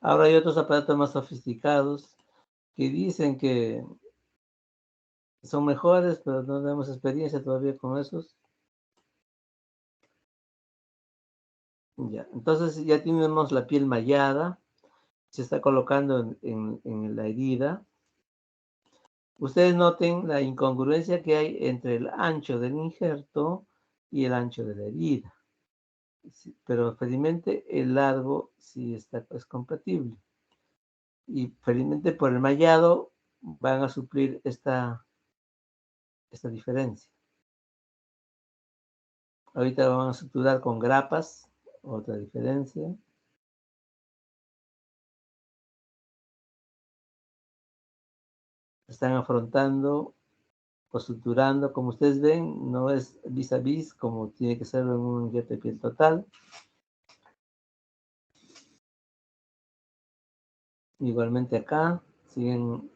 Ahora hay otros aparatos más sofisticados que dicen que son mejores, pero no tenemos experiencia todavía con esos. Ya, entonces ya tenemos la piel mallada. Se está colocando en la herida. Ustedes noten la incongruencia que hay entre el ancho del injerto y el ancho de la herida. Pero felizmente el largo sí es compatible. Y felizmente por el mallado van a suplir esta diferencia. Ahorita van a suturar con grapas, otra diferencia. están afrontando o suturando. Como ustedes ven, no es vis a vis como tiene que ser en un injerto de piel total. Igualmente acá siguen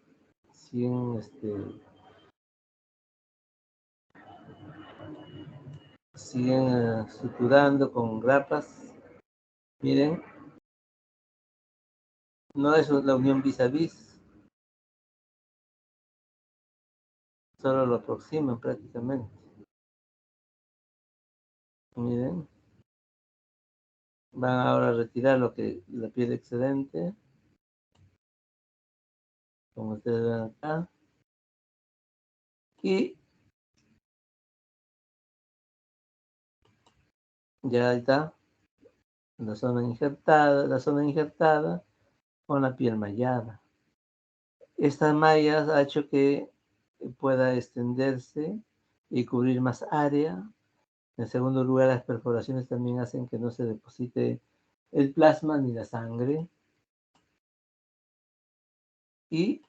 suturando con grapas. Miren, no es la unión vis a vis, solo lo aproximan prácticamente. Miren, van ahora a retirar la piel excedente, como ustedes ven acá, y ya está la zona injertada con la piel mallada. Estas mallas ha hecho que pueda extenderse y cubrir más área. En segundo lugar, las perforaciones también hacen que no se deposite el plasma ni la sangre. Y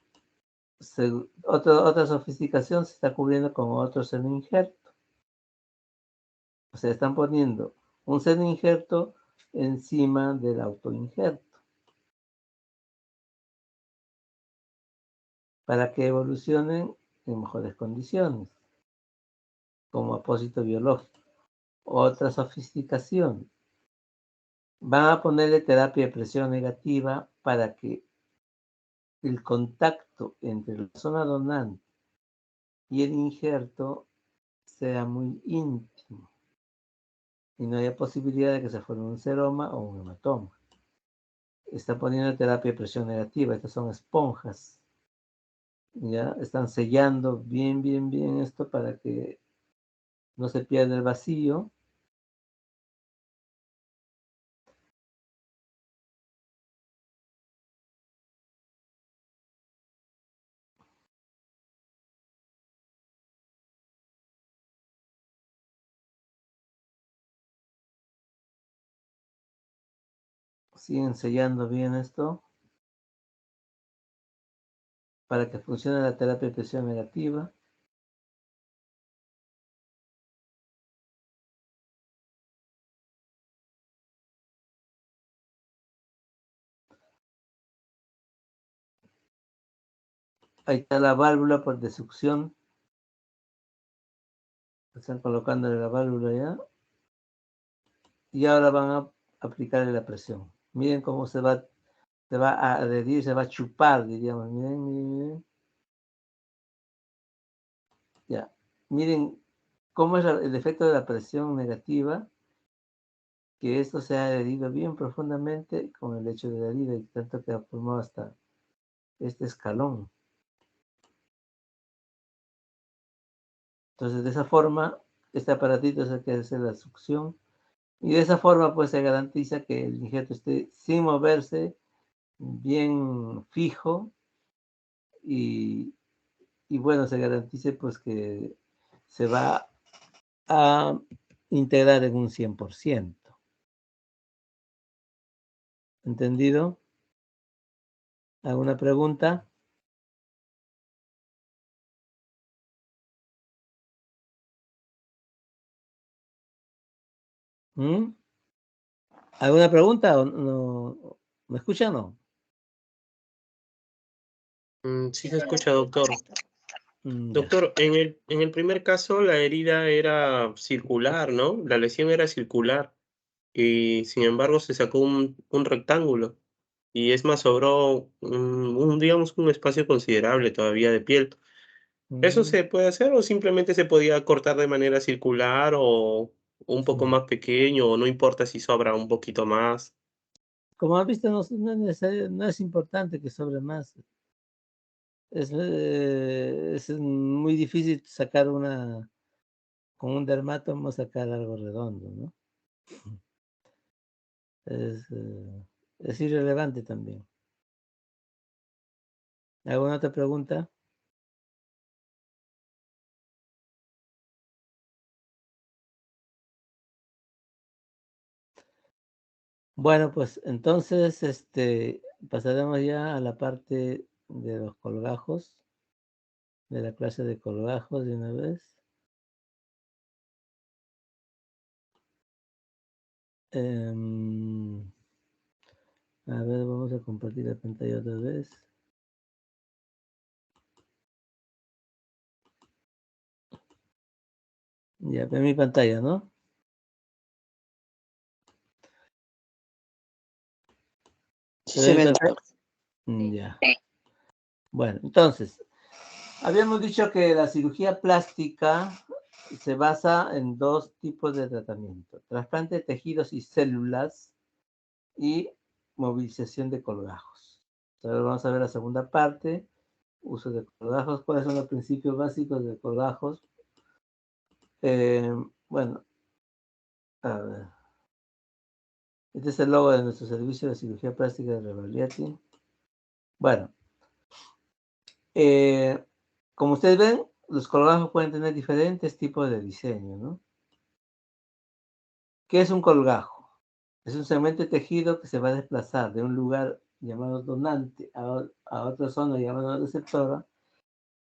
otra sofisticación se está cubriendo con otro seno injerto. O sea, están poniendo un seno injerto encima del autoinjerto para que evolucionen en mejores condiciones, como apósito biológico. Otra sofisticación. Van a ponerle terapia de presión negativa para que el contacto entre la zona donante y el injerto sea muy íntimo y no haya posibilidad de que se forme un seroma o un hematoma. Está poniendo terapia de presión negativa. Estas son esponjas. Ya están sellando bien esto para que no se pierda el vacío. Siguen sellando bien esto para que funcione la terapia de presión negativa. Ahí está la válvula de succión. Están colocándole la válvula ya. Y ahora van a aplicarle la presión. Miren cómo se va a adherir, se va a chupar, diríamos. Miren. Ya. Miren cómo es el efecto de la presión negativa, que esto se ha adherido bien profundamente con el hecho de la herida y tanto que ha formado hasta este escalón. Entonces, de esa forma, este aparatito es el que hace la succión y de esa forma pues se garantiza que el injerto esté sin moverse, bien fijo y bueno, se garantice pues que se va a integrar en un 100%. ¿Entendido? ¿Alguna pregunta? ¿Mm? ¿Alguna pregunta? ¿O no? ¿Me escuchan o no? Sí se escucha, doctor. Ya. Doctor, en el primer caso la herida era circular, ¿no? La lesión era circular y sin embargo se sacó un rectángulo y es más, sobró digamos, un espacio considerable todavía de piel. ¿Eso se puede hacer o simplemente se podía cortar de manera circular o un poco Sí. más pequeño o no importa si sobra un poquito más? Como has visto, no es necesario, no es importante que sobre más. Es muy difícil sacar con un dermatomo sacar algo redondo, ¿no? Es irrelevante también. ¿Alguna otra pregunta? Bueno, pues entonces pasaremos ya a la parte de los colgajos. de la clase de colgajos de una vez. A ver, vamos a compartir la pantalla otra vez. Ya, ve mi pantalla, ¿no? Sí se ve, doctor. Ya. Bueno, entonces, habíamos dicho que la cirugía plástica se basa en dos tipos de tratamiento: trasplante de tejidos y células y movilización de colgajos. Ahora vamos a ver la segunda parte, uso de colgajos. ¿Cuáles son los principios básicos de colgajos? Bueno, a ver. Este es el logo de nuestro servicio de cirugía plástica de Rebagliati. Bueno, como ustedes ven, los colgajos pueden tener diferentes tipos de diseño, ¿no? ¿Qué es un colgajo? Es un segmento de tejido que se va a desplazar de un lugar llamado donante a otra zona llamada receptora,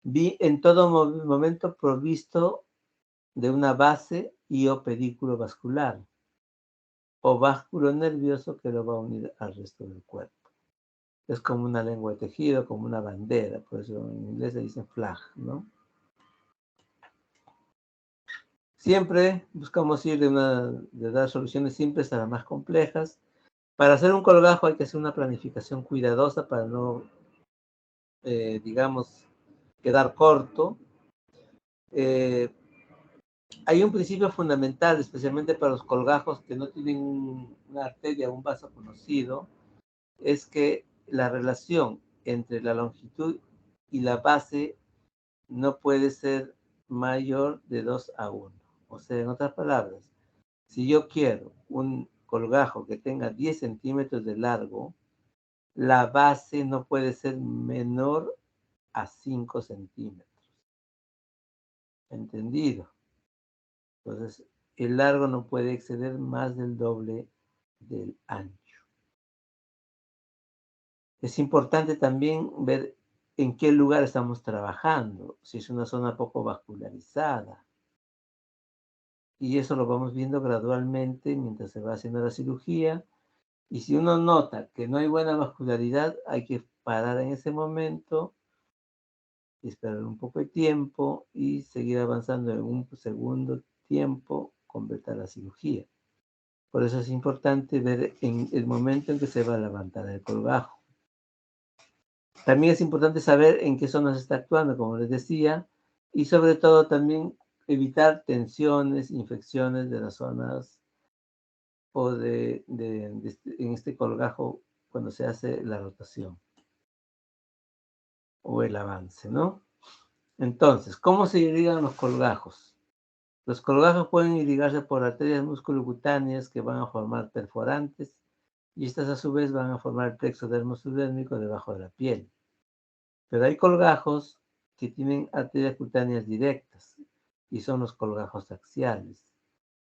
en todo momento provisto de una base y o pedículo vascular o básculo nervioso que lo va a unir al resto del cuerpo. Es como una lengua de tejido, como una bandera, por eso en inglés se dice flag, ¿no? Siempre buscamos ir de dar soluciones simples a las más complejas. Para hacer un colgajo hay que hacer una planificación cuidadosa para no, digamos, quedar corto. Hay un principio fundamental, especialmente para los colgajos que no tienen una arteria o un vaso conocido, es que la relación entre la longitud y la base no puede ser mayor de 2:1. O sea, en otras palabras, si yo quiero un colgajo que tenga 10 centímetros de largo, la base no puede ser menor a 5 centímetros. ¿Entendido? Entonces, el largo no puede exceder más del doble del ancho. Es importante también ver en qué lugar estamos trabajando, si es una zona poco vascularizada. Y eso lo vamos viendo gradualmente mientras se va haciendo la cirugía. Y si uno nota que no hay buena vascularidad, hay que parar en ese momento, esperar un poco de tiempo y seguir avanzando en un segundo tiempo, completar la cirugía. Por eso es importante ver en el momento en que se va a levantar el colgajo. También es importante saber en qué zonas está actuando, como les decía, y sobre todo también evitar tensiones, infecciones de las zonas o en este colgajo cuando se hace la rotación o el avance, ¿no? Entonces, ¿cómo se irrigan los colgajos? Los colgajos pueden irrigarse por arterias musculocutáneas que van a formar perforantes y estas a su vez van a formar el plexo dermosudérmico debajo de la piel. Pero hay colgajos que tienen arterias cutáneas directas y son los colgajos axiales,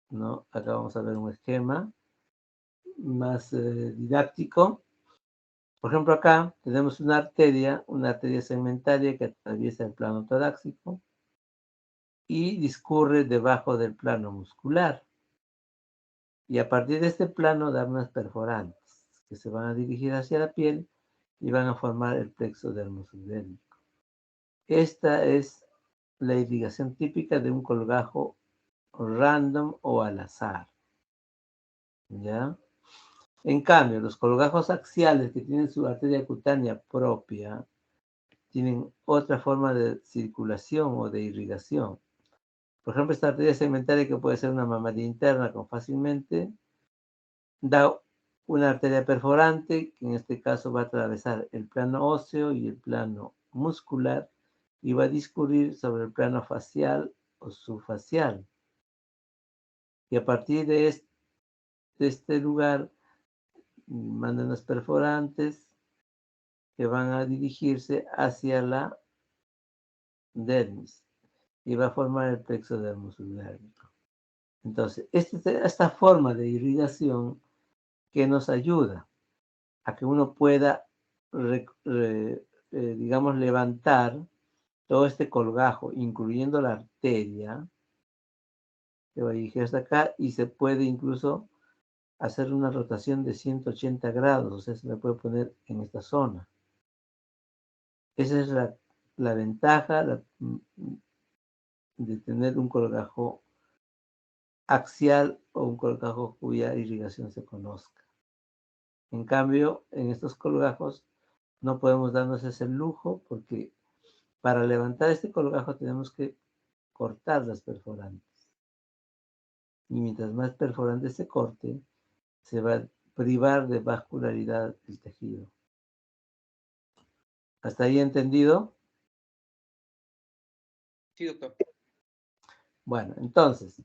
¿no? Acá vamos a ver un esquema más didáctico. Por ejemplo, acá tenemos una arteria segmentaria que atraviesa el plano torácico y discurre debajo del plano muscular. Y a partir de este plano da unas perforantes que se van a dirigir hacia la piel y van a formar el plexo dermosudérmico. Esta es la irrigación típica de un colgajo random o al azar. ¿Ya? En cambio, los colgajos axiales que tienen su arteria cutánea propia tienen otra forma de circulación o de irrigación. Por ejemplo, esta arteria segmentaria, que puede ser una mamadilla interna con fácilmente, da una arteria perforante que en este caso va a atravesar el plano óseo y el plano muscular y va a discurrir sobre el plano facial o subfacial. Y a partir de este lugar mandan las perforantes que van a dirigirse hacia la dermis y va a formar el plexo dermosudérmico. Entonces, esta forma de irrigación que nos ayuda a que uno pueda, digamos, levantar todo este colgajo, incluyendo la arteria, se va a dirigir hasta acá y se puede incluso hacer una rotación de 180 grados, o sea, se le puede poner en esta zona. Esa es la ventaja de tener un colgajo axial o un colgajo cuya irrigación se conozca. En cambio, en estos colgajos no podemos darnos ese lujo porque para levantar este colgajo tenemos que cortar las perforantes. Y mientras más perforante se corte, se va a privar de vascularidad el tejido. ¿Hasta ahí entendido? Sí, doctor. Bueno, entonces,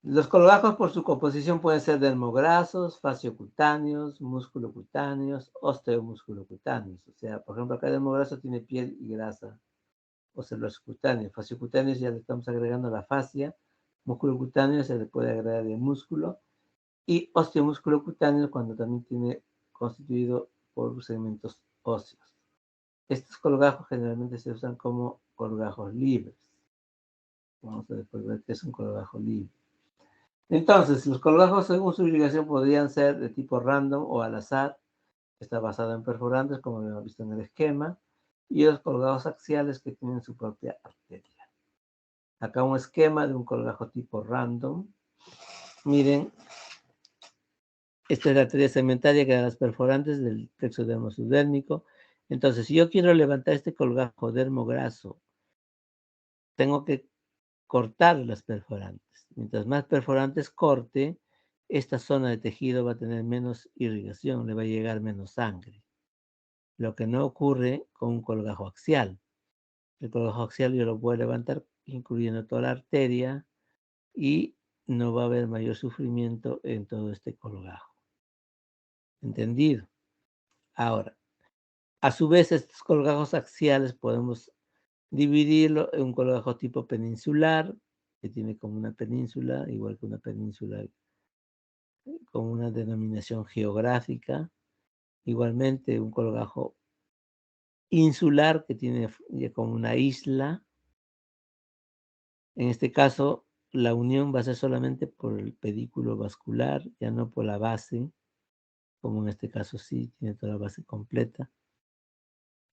los colgajos por su composición pueden ser dermograsos, fasciocutáneos, musculocutáneos, osteomusculocutáneos. O sea, por ejemplo, acá el dermograso tiene piel y grasa, o celulosa cutáneo. Fasciocutáneos ya le estamos agregando la fascia, musculocutáneo se le puede agregar el músculo, y osteomusculocutáneo cuando también tiene constituido por segmentos óseos. Estos colgajos generalmente se usan como colgajos libres. Vamos a después ver qué es un colgajo libre. Entonces, los colgajos según su irrigación podrían ser de tipo random o al azar. Está basado en perforantes, como hemos visto en el esquema. Y los colgajos axiales que tienen su propia arteria. Acá un esquema de un colgajo tipo random. Miren, esta es la arteria segmentaria que da las perforantes del plexo dermosudérmico. Entonces, si yo quiero levantar este colgajo dermograso, tengo que cortar las perforantes. Mientras más perforantes corte, esta zona de tejido va a tener menos irrigación, le va a llegar menos sangre. Lo que no ocurre con un colgajo axial. El colgajo axial yo lo puedo levantar incluyendo toda la arteria y no va a haber mayor sufrimiento en todo este colgajo. ¿Entendido? Ahora, a su vez, estos colgajos axiales podemos dividirlo en un colgajo tipo peninsular, que tiene como una península, igual que una península con una denominación geográfica. Igualmente, un colgajo insular, que tiene como una isla. En este caso, la unión va a ser solamente por el pedículo vascular, ya no por la base, como en este caso sí, tiene toda la base completa.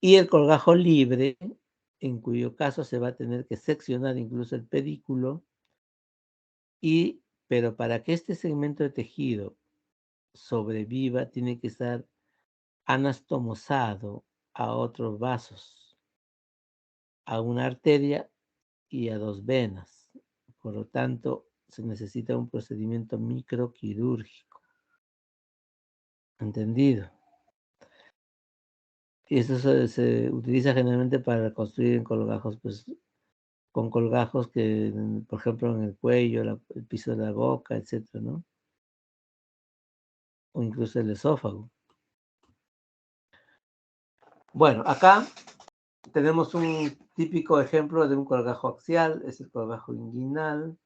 Y el colgajo libre, en cuyo caso se va a tener que seccionar incluso el pedículo, pero para que este segmento de tejido sobreviva, tiene que estar anastomosado a otros vasos, a una arteria y a 2 venas. Por lo tanto, se necesita un procedimiento microquirúrgico. ¿Entendido? Y eso se utiliza generalmente para construir en colgajos, pues, con colgajos que, por ejemplo, en el cuello, el piso de la boca, etcétera, ¿no? O incluso el esófago. Bueno, acá tenemos un típico ejemplo de un colgajo axial, es el colgajo inguinal,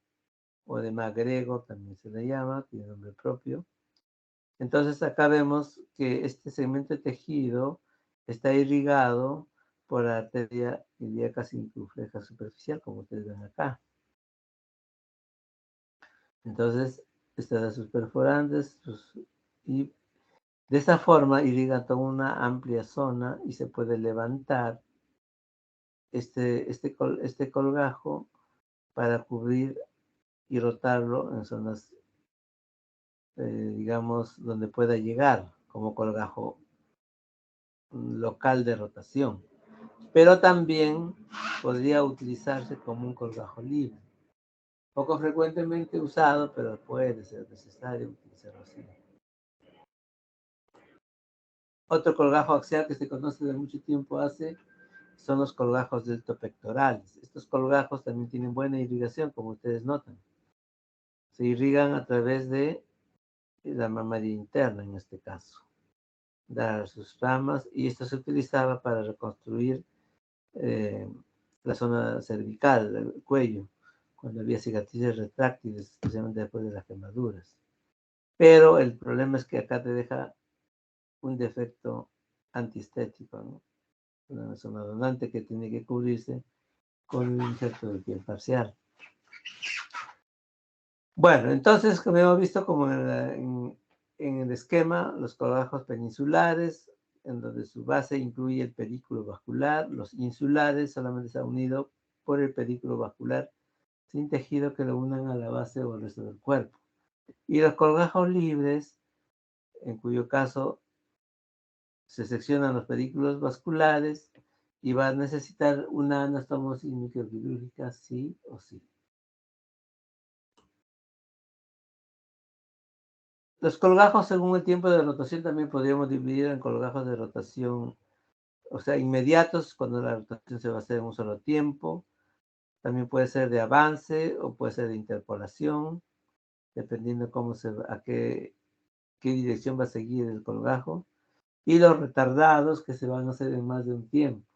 o de MacGregor también se le llama, tiene nombre propio. Entonces acá vemos que este segmento de tejido está irrigado por la arteria ilíaca circunfleja superficial, como ustedes ven acá. Entonces, estas sus perforantes, y de esta forma irriga toda una amplia zona y se puede levantar este colgajo para cubrir y rotarlo en zonas, digamos, donde pueda llegar como colgajo local de rotación. Pero también podría utilizarse como un colgajo libre. Poco frecuentemente usado, pero puede ser necesario utilizarlo así. Otro colgajo axial que se conoce de mucho tiempo hace son los colgajos deltopectorales. Estos colgajos también tienen buena irrigación, como ustedes notan. Se irrigan a través de la mamaria interna, en este caso. Dar sus ramas, y esto se utilizaba para reconstruir la zona cervical, el cuello, cuando había cicatrices retráctiles, especialmente después de las quemaduras. Pero el problema es que acá te deja un defecto antiestético, ¿no? una zona donante que tiene que cubrirse con un injerto de piel parcial. Bueno, entonces, como hemos visto, como en el esquema, los colgajos peninsulares, en donde su base incluye el pedículo vascular, los insulares solamente está unido por el pedículo vascular, sin tejido que lo unan a la base o al resto del cuerpo. Y los colgajos libres, en cuyo caso se seccionan los pedículos vasculares y va a necesitar una anastomosis microquirúrgica sí o sí. Los colgajos según el tiempo de rotación también podríamos dividir en colgajos de rotación, o sea, inmediatos, cuando la rotación se va a hacer en un solo tiempo. También puede ser de avance o puede ser de interpolación, dependiendo a qué dirección va a seguir el colgajo. Y los retardados que se van a hacer en más de un tiempo,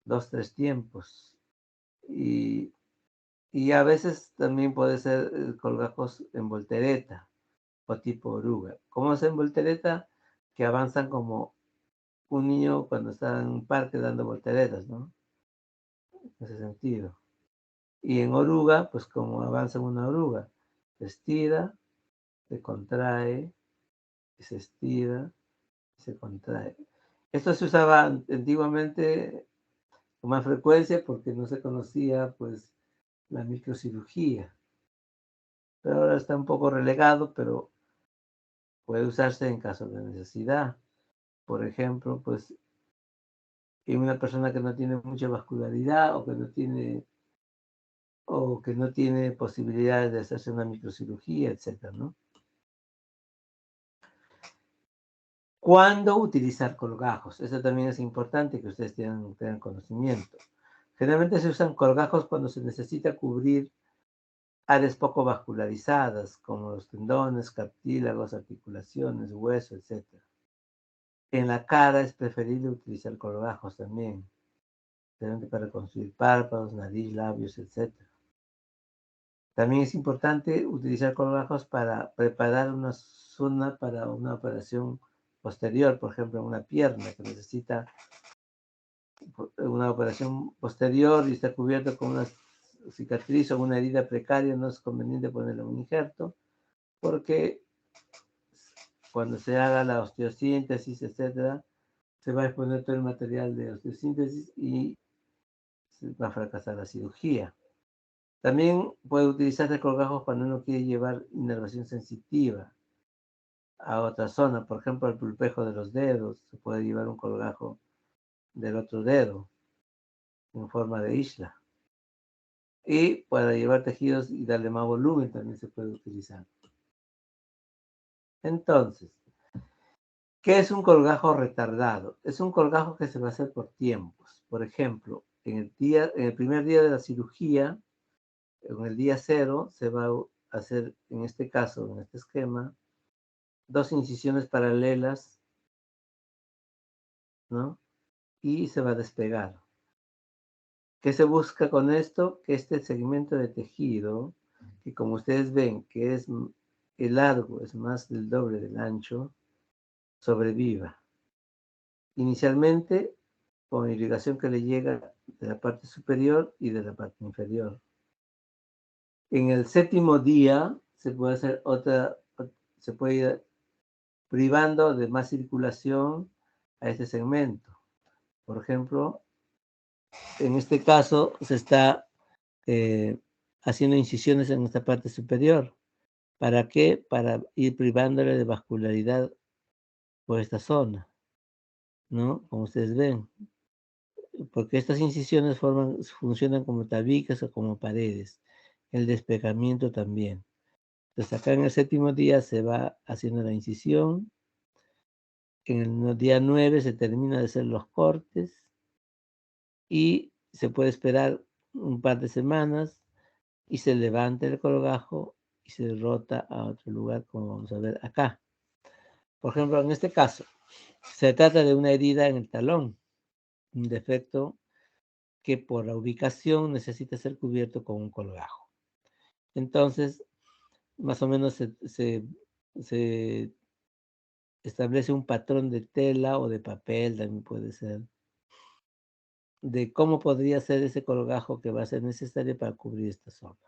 2, 3 tiempos. Y a veces también puede ser colgajos en voltereta o tipo oruga. ¿Cómo es en voltereta? Que avanzan como un niño cuando está en un parque dando volteretas, ¿no? En ese sentido. Y en oruga, pues como avanza una oruga, se estira, se contrae, y se estira, y se contrae. Esto se usaba antiguamente con más frecuencia porque no se conocía, pues, la microcirugía. Pero ahora está un poco relegado, pero puede usarse en caso de necesidad. Por ejemplo, pues, en una persona que no tiene mucha vascularidad o que no tiene posibilidades de hacerse una microcirugía, etcétera, ¿no? ¿Cuándo utilizar colgajos? Eso también es importante que ustedes tengan conocimiento. Generalmente se usan colgajos cuando se necesita cubrir áreas poco vascularizadas, como los tendones, cartílagos, articulaciones, hueso, etc. En la cara es preferible utilizar colgajos también, especialmente para reconstruir párpados, nariz, labios, etc. También es importante utilizar colgajos para preparar una zona para una operación posterior, por ejemplo, una pierna que necesita una operación posterior y está cubierto con una cicatriz o una herida precaria, no es conveniente ponerle un injerto, porque cuando se haga la osteosíntesis, etcétera, se va a exponer todo el material de osteosíntesis y se va a fracasar la cirugía. También puede utilizarse colgajos cuando uno quiere llevar inervación sensitiva a otra zona, por ejemplo, al pulpejo de los dedos, se puede llevar un colgajo del otro dedo en forma de isla. Y para llevar tejidos y darle más volumen también se puede utilizar. Entonces, ¿qué es un colgajo retardado? Es un colgajo que se va a hacer por tiempos. Por ejemplo, en el primer día de la cirugía, en el día 0, se va a hacer, en este caso, en este esquema, 2 incisiones paralelas, ¿no? Y se va a despegar. ¿Qué se busca con esto? Que este segmento de tejido, que como ustedes ven, que es el largo, es más del doble del ancho, sobreviva. Inicialmente, con irrigación que le llega de la parte superior y de la parte inferior. En el 7º día se puede hacer se puede ir privando de más circulación a este segmento. Por ejemplo, en este caso se está haciendo incisiones en esta parte superior. ¿Para qué? Para ir privándole de vascularidad por esta zona, ¿no? Como ustedes ven. Porque estas incisiones funcionan como tabiques o como paredes. El despegamiento también. Entonces acá en el 7º día se va haciendo la incisión. En el día 9 se termina de hacer los cortes y se puede esperar un par de semanas y se levanta el colgajo y se rota a otro lugar, como vamos a ver acá. Por ejemplo, en este caso, se trata de una herida en el talón, un defecto que por la ubicación necesita ser cubierto con un colgajo. Entonces, más o menos se establece un patrón de tela o de papel, también puede ser, de cómo podría ser ese colgajo que va a ser necesario para cubrir esta zona.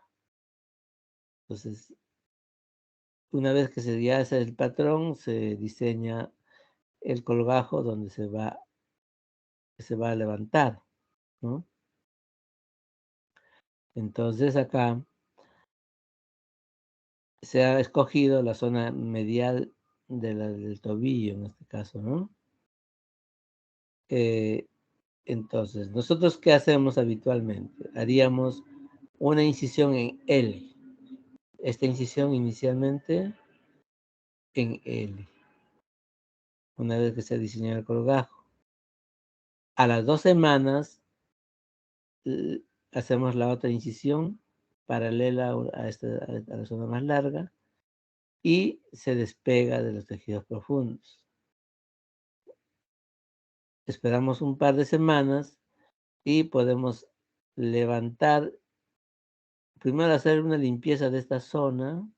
Entonces, una vez que se ya hace el patrón, se diseña el colgajo donde se va a levantar, ¿no? Entonces acá se ha escogido la zona medial del tobillo, en este caso, ¿no? Entonces, ¿nosotros qué hacemos habitualmente? Haríamos una incisión en L. Esta incisión inicialmente en L. Una vez que se ha diseñado el colgajo. A las 2 semanas hacemos la otra incisión paralela a la zona más larga y se despega de los tejidos profundos. Esperamos un par de semanas y podemos levantar, primero hacer una limpieza de esta zona,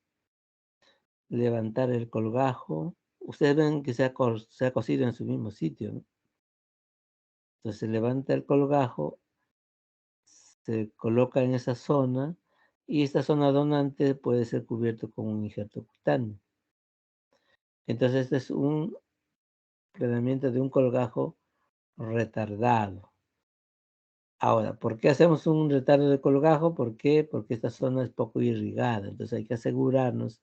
levantar el colgajo. Ustedes ven que se ha cosido en su mismo sitio, ¿no? Entonces se levanta el colgajo, se coloca en esa zona y esta zona donante puede ser cubierto con un injerto cutáneo. Entonces este es un planeamiento de un colgajo retardado. Ahora, ¿por qué hacemos un retardo de colgajo? ¿Por qué? Porque esta zona es poco irrigada, entonces hay que asegurarnos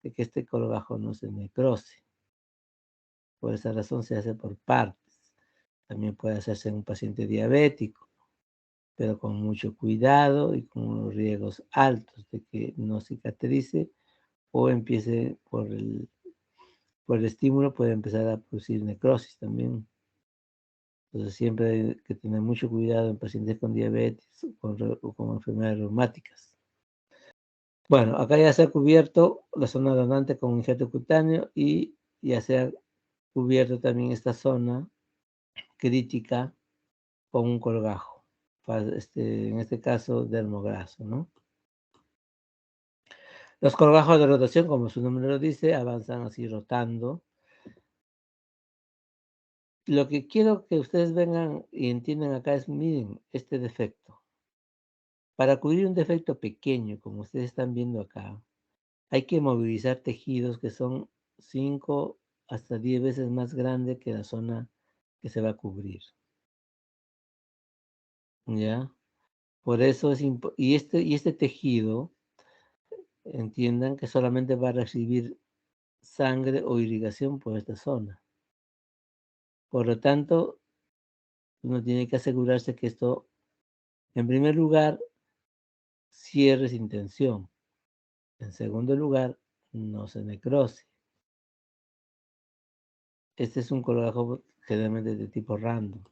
de que este colgajo no se necrose. Por esa razón se hace por partes. También puede hacerse en un paciente diabético, pero con mucho cuidado y con unos riesgos altos de que no cicatrice o empiece por el estímulo, puede empezar a producir necrosis también. Entonces siempre hay que tener mucho cuidado en pacientes con diabetes o con enfermedades reumáticas. Bueno, acá ya se ha cubierto la zona donante con un injerto cutáneo y ya se ha cubierto también esta zona crítica con un colgajo, en este caso dermograso, ¿no? Los colgajos de rotación, como su nombre lo dice, avanzan así rotando. Lo que quiero que ustedes vengan y entiendan acá es, miren, este defecto. Para cubrir un defecto pequeño, como ustedes están viendo acá, hay que movilizar tejidos que son 5 hasta 10 veces más grande que la zona que se va a cubrir. ¿Ya? Por eso es y este tejido, entiendan que solamente va a recibir sangre o irrigación por esta zona. Por lo tanto, uno tiene que asegurarse que esto, en primer lugar, cierre sin tensión. En segundo lugar, no se necrose. Este es un colgajo generalmente de tipo random.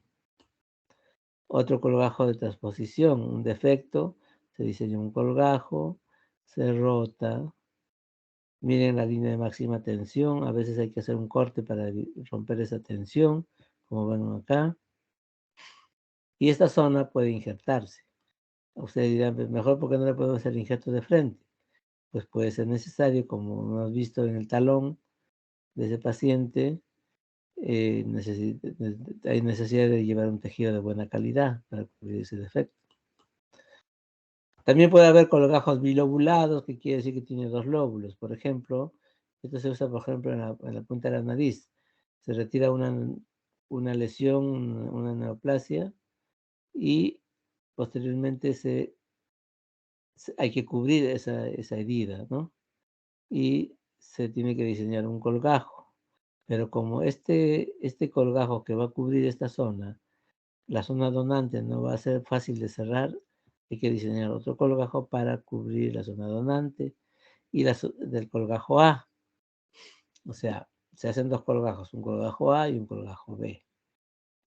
Otro colgajo de transposición, un defecto, se diseña un colgajo, se rota. Miren la línea de máxima tensión, a veces hay que hacer un corte para romper esa tensión, como ven acá. Y esta zona puede injertarse. Ustedes dirán, pues mejor porque no le podemos hacer injerto de frente. Pues puede ser necesario, como hemos visto en el talón de ese paciente, hay necesidad de llevar un tejido de buena calidad para cubrir ese defecto. También puede haber colgajos bilobulados, que quiere decir que tiene 2 lóbulos. Por ejemplo, esto se usa, por ejemplo, en la punta de la nariz. Se retira una lesión, una neoplasia, y posteriormente hay que cubrir esa herida, ¿no? Y se tiene que diseñar un colgajo. Pero como este colgajo que va a cubrir esta zona, la zona donante no va a ser fácil de cerrar, hay que diseñar otro colgajo para cubrir la zona donante y del colgajo A. O sea, se hacen 2 colgajos, un colgajo A y un colgajo B.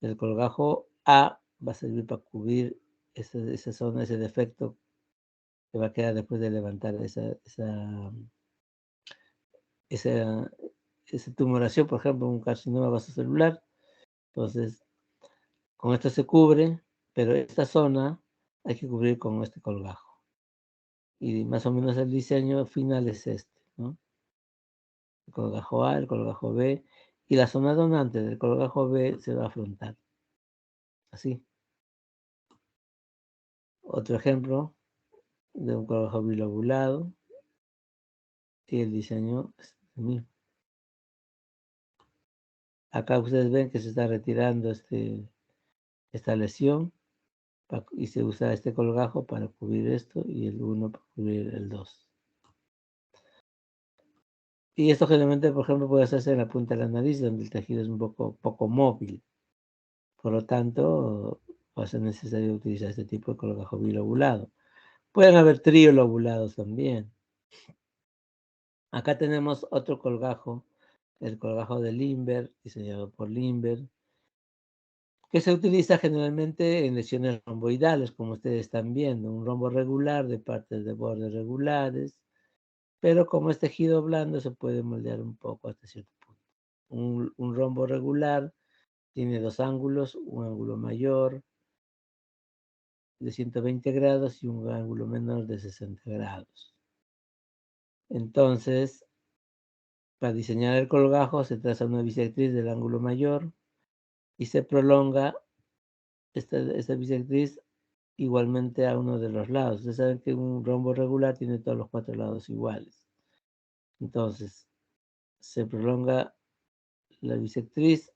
El colgajo A va a servir para cubrir esa zona, ese defecto que va a quedar después de levantar esa tumoración, por ejemplo, un carcinoma vasocelular. Entonces, con esto se cubre, pero esta zona hay que cubrir con este colgajo. Y más o menos el diseño final es este, ¿no? El colgajo A, el colgajo B, y la zona donante del colgajo B se va a afrontar. Así. Otro ejemplo de un colgajo bilobulado. Y el diseño es el mismo. Acá ustedes ven que se está retirando esta lesión y se usa este colgajo para cubrir esto y el 1 para cubrir el 2. Y esto generalmente, por ejemplo, puede hacerse en la punta de la nariz, donde el tejido es un poco móvil. Por lo tanto, va a ser necesario utilizar este tipo de colgajo bilobulado. Pueden haber triolobulados también. Acá tenemos otro colgajo, el colgajo de Limber, diseñado por Limber, que se utiliza generalmente en lesiones romboidales, como ustedes están viendo, un rombo regular de partes de bordes regulares, pero como es tejido blando se puede moldear un poco hasta cierto punto. Un rombo regular tiene dos ángulos, un ángulo mayor de 120 grados y un ángulo menor de 60 grados. Entonces, para diseñar el colgajo se traza una bisectriz del ángulo mayor y se prolonga esta bisectriz igualmente a uno de los lados. Ustedes saben que un rombo regular tiene todos los 4 lados iguales. Entonces, se prolonga la bisectriz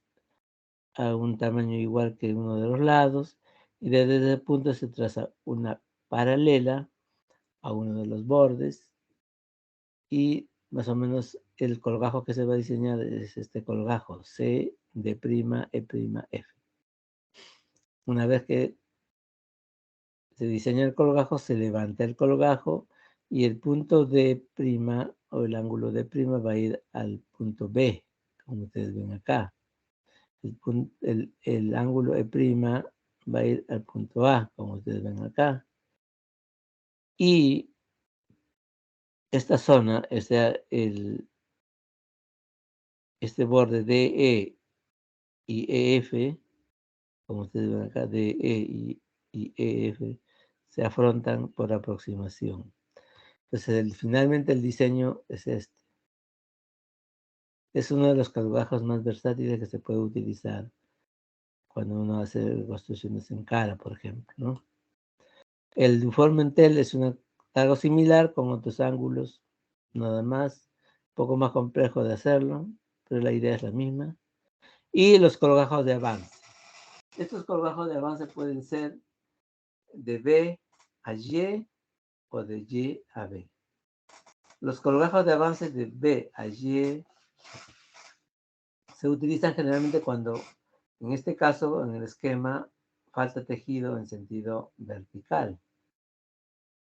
a un tamaño igual que uno de los lados y desde ese punto se traza una paralela a uno de los bordes y más o menos el colgajo que se va a diseñar es este colgajo C, D', E', F. Una vez que se diseña el colgajo, se levanta el colgajo y el punto D' o el ángulo D' va a ir al punto B, como ustedes ven acá. El ángulo E' va a ir al punto A, como ustedes ven acá. Y esta zona, este borde DE y EF, como ustedes ven acá, DE y EF, se afrontan por aproximación. Entonces, finalmente el diseño es este. Es uno de los colgajos más versátiles que se puede utilizar cuando uno hace construcciones en cara, por ejemplo, ¿no? El Duformentel es algo similar con otros ángulos, nada más, un poco más complejo de hacerlo, pero la idea es la misma. Y los colgajos de avance. Estos colgajos de avance pueden ser de B a Y o de Y a B. Los colgajos de avance de B a Y se utilizan generalmente cuando, en este caso, en el esquema, falta tejido en sentido vertical.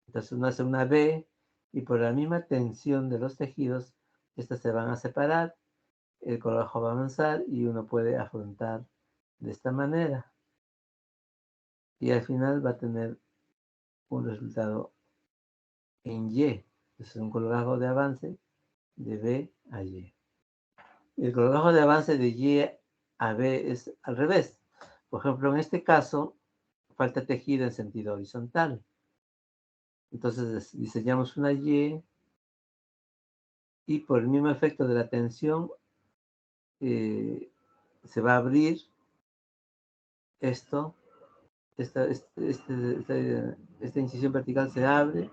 Entonces uno hace una B y por la misma tensión de los tejidos, estas se van a separar, el colgajo va a avanzar y uno puede afrontar de esta manera. Y al final va a tener un resultado en Y. Es un colgajo de avance de B a Y. El colgajo de avance de Y a B es al revés. Por ejemplo, en este caso, falta tejido en sentido horizontal. Entonces diseñamos una Y y por el mismo efecto de la tensión se va a abrir esto, esta incisión vertical se abre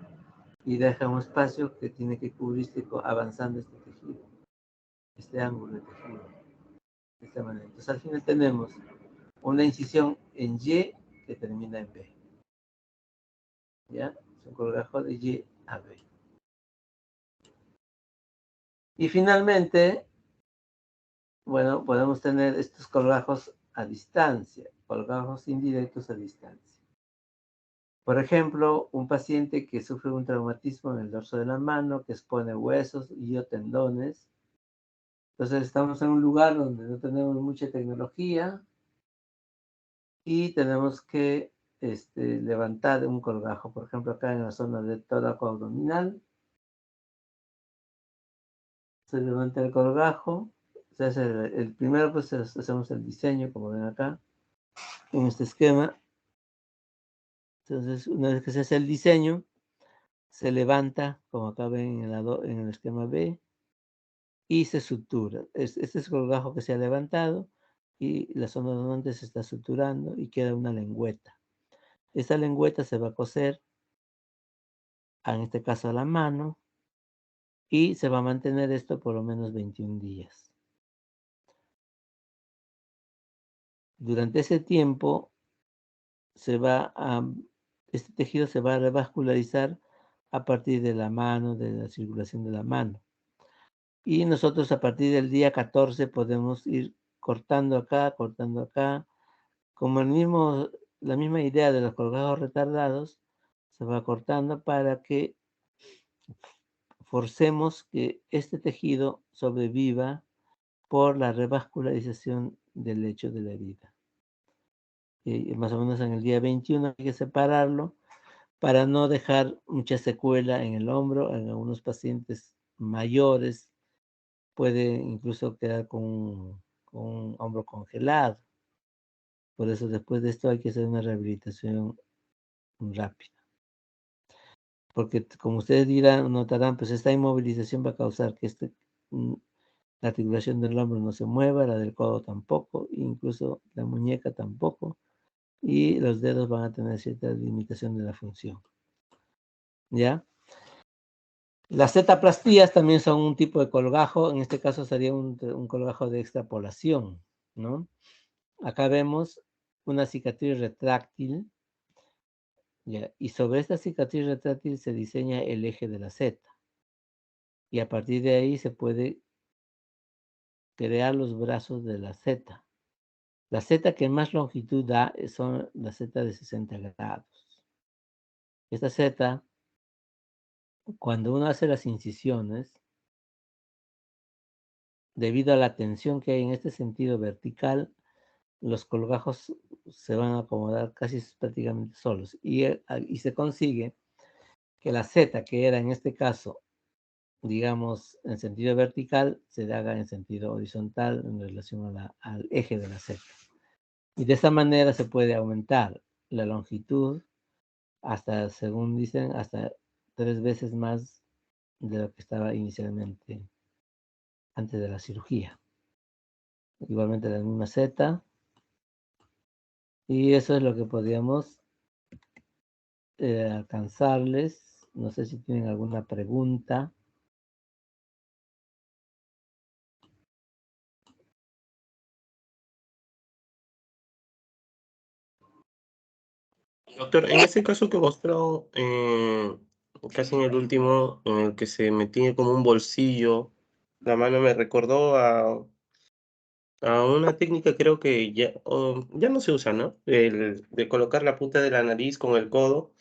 y deja un espacio que tiene que cubrirse avanzando este tejido, este ángulo de tejido. De esta manera. Entonces al final tenemos una incisión en Y que termina en B. ¿Ya? Es un colgajo de Y a B. Y finalmente, bueno, podemos tener estos colgajos a distancia, colgajos indirectos a distancia. Por ejemplo, un paciente que sufre un traumatismo en el dorso de la mano, que expone huesos y o tendones. Entonces estamos en un lugar donde no tenemos mucha tecnología y tenemos que levantar un colgajo. Por ejemplo, acá en la zona del tórax abdominal, se levanta el colgajo. Se hace el primero, pues hacemos el diseño, como ven acá, en este esquema. Entonces, una vez que se hace el diseño, se levanta, como acá ven en el esquema B, y se sutura. Este es el colgajo que se ha levantado y la zona donante se está suturando y queda una lengüeta. Esa lengüeta se va a coser, en este caso a la mano, y se va a mantener esto por lo menos 21 días. Durante ese tiempo, este tejido se va a revascularizar a partir de la mano, de la circulación de la mano. Y nosotros a partir del día 14 podemos ir cortando acá, como la misma idea de los colgajos retardados, se va cortando para que forcemos que este tejido sobreviva por la revascularización del lecho de la herida. Más o menos en el día 21 hay que separarlo para no dejar mucha secuela en el hombro. En algunos pacientes mayores puede incluso quedar con un hombro congelado. Por eso después de esto hay que hacer una rehabilitación rápida. Porque como ustedes notarán, pues esta inmovilización va a causar que la articulación del hombro no se mueva, la del codo tampoco, incluso la muñeca tampoco, y los dedos van a tener cierta limitación de la función. ¿Ya? Las zetaplastías también son un tipo de colgajo, en este caso sería un colgajo de extrapolación, ¿no? Acá vemos una cicatriz retráctil, ¿ya? Y sobre esta cicatriz retráctil se diseña el eje de la zeta. Y a partir de ahí se puede crear los brazos de la zeta. La zeta que más longitud da son las zetas de 60 grados. Esta zeta, cuando uno hace las incisiones, debido a la tensión que hay en este sentido vertical, los colgajos se van a acomodar casi prácticamente solos. Y se consigue que la zeta, que era en este caso, digamos, en sentido vertical, se haga en sentido horizontal en relación al eje de la zeta. Y de esa manera se puede aumentar la longitud hasta, según dicen, hasta 3 veces más de lo que estaba inicialmente antes de la cirugía. Igualmente la misma zeta. Y eso es lo que podríamos alcanzarles. No sé si tienen alguna pregunta. Doctor, en ese caso que mostró, casi en el último, en el que se metía como un bolsillo, la mano me recordó a una técnica, creo que ya no se usa, ¿no? De colocar la punta de la nariz con el codo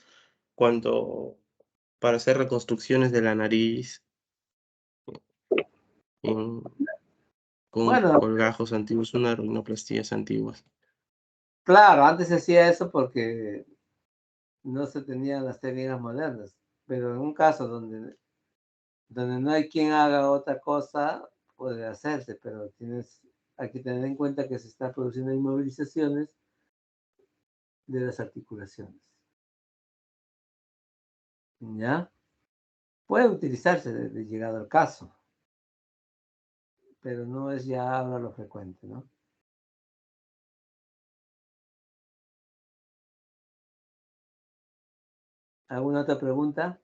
para hacer reconstrucciones de la nariz en- con Bueno, colgajos antiguos, unas rinoplastías antiguas. claro, antes se hacía eso porque no se tenían las técnicas modernas. Pero en un caso donde no hay quien haga otra cosa, puede hacerse, pero hay que tener en cuenta que se está produciendo inmovilizaciones de las articulaciones. ¿Ya? Puede utilizarse de llegado al caso, pero no es ya ahora lo frecuente, ¿no? ¿Alguna otra pregunta?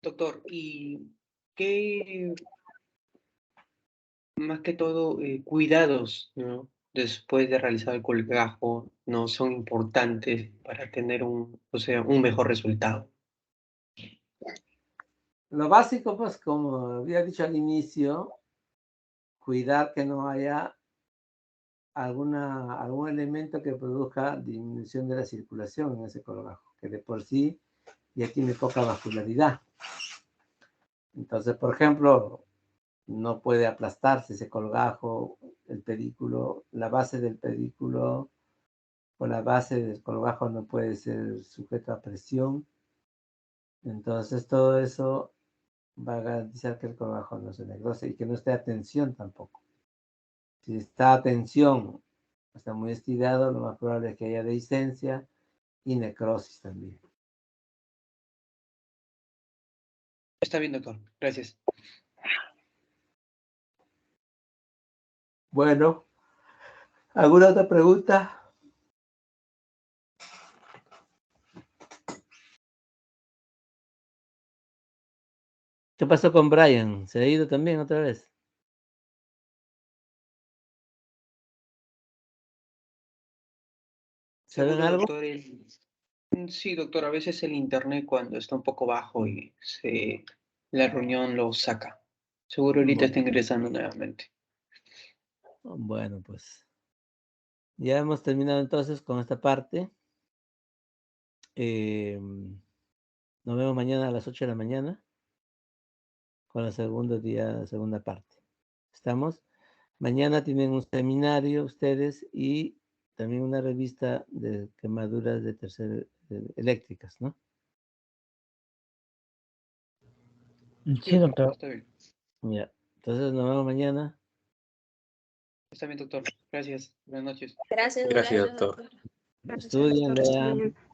Doctor, ¿y qué, más que todo, cuidados, ¿no? Después de realizar el colgajo, no son importantes para tener un mejor resultado? Lo básico, pues, como había dicho al inicio, cuidar que no haya algún elemento que produzca disminución de la circulación en ese colgajo, que de por sí ya tiene poca vascularidad. Entonces, por ejemplo, no puede aplastarse ese colgajo, el pedículo, la base del pedículo o la base del colgajo no puede ser sujeto a presión. Entonces, todo eso va a garantizar que el colgajo no se negrose y que no esté a tensión tampoco. Si está a tensión, está muy estirado, lo más probable es que haya dehiscencia y necrosis también. Está bien, doctor. Gracias. Bueno, ¿Alguna otra pregunta? ¿Qué pasó con Brian? ¿Se ha ido también otra vez? ¿Saben Seguro, algo? doctor. Sí, doctor, a veces el internet cuando está un poco bajo y la reunión lo saca. Seguro ahorita está ingresando nuevamente. Bueno, pues ya hemos terminado entonces con esta parte. Nos vemos mañana a las 8 de la mañana con la segunda parte. ¿Estamos? Mañana tienen un seminario ustedes y también una revista de quemaduras eléctricas, ¿no? Sí, doctor. Está bien. Ya. Entonces nos vemos mañana. Está bien, doctor. Gracias. Buenas noches. Gracias, Gracias, doctor. doctor. Gracias, Estudien, doctor. Hasta lean. mañana.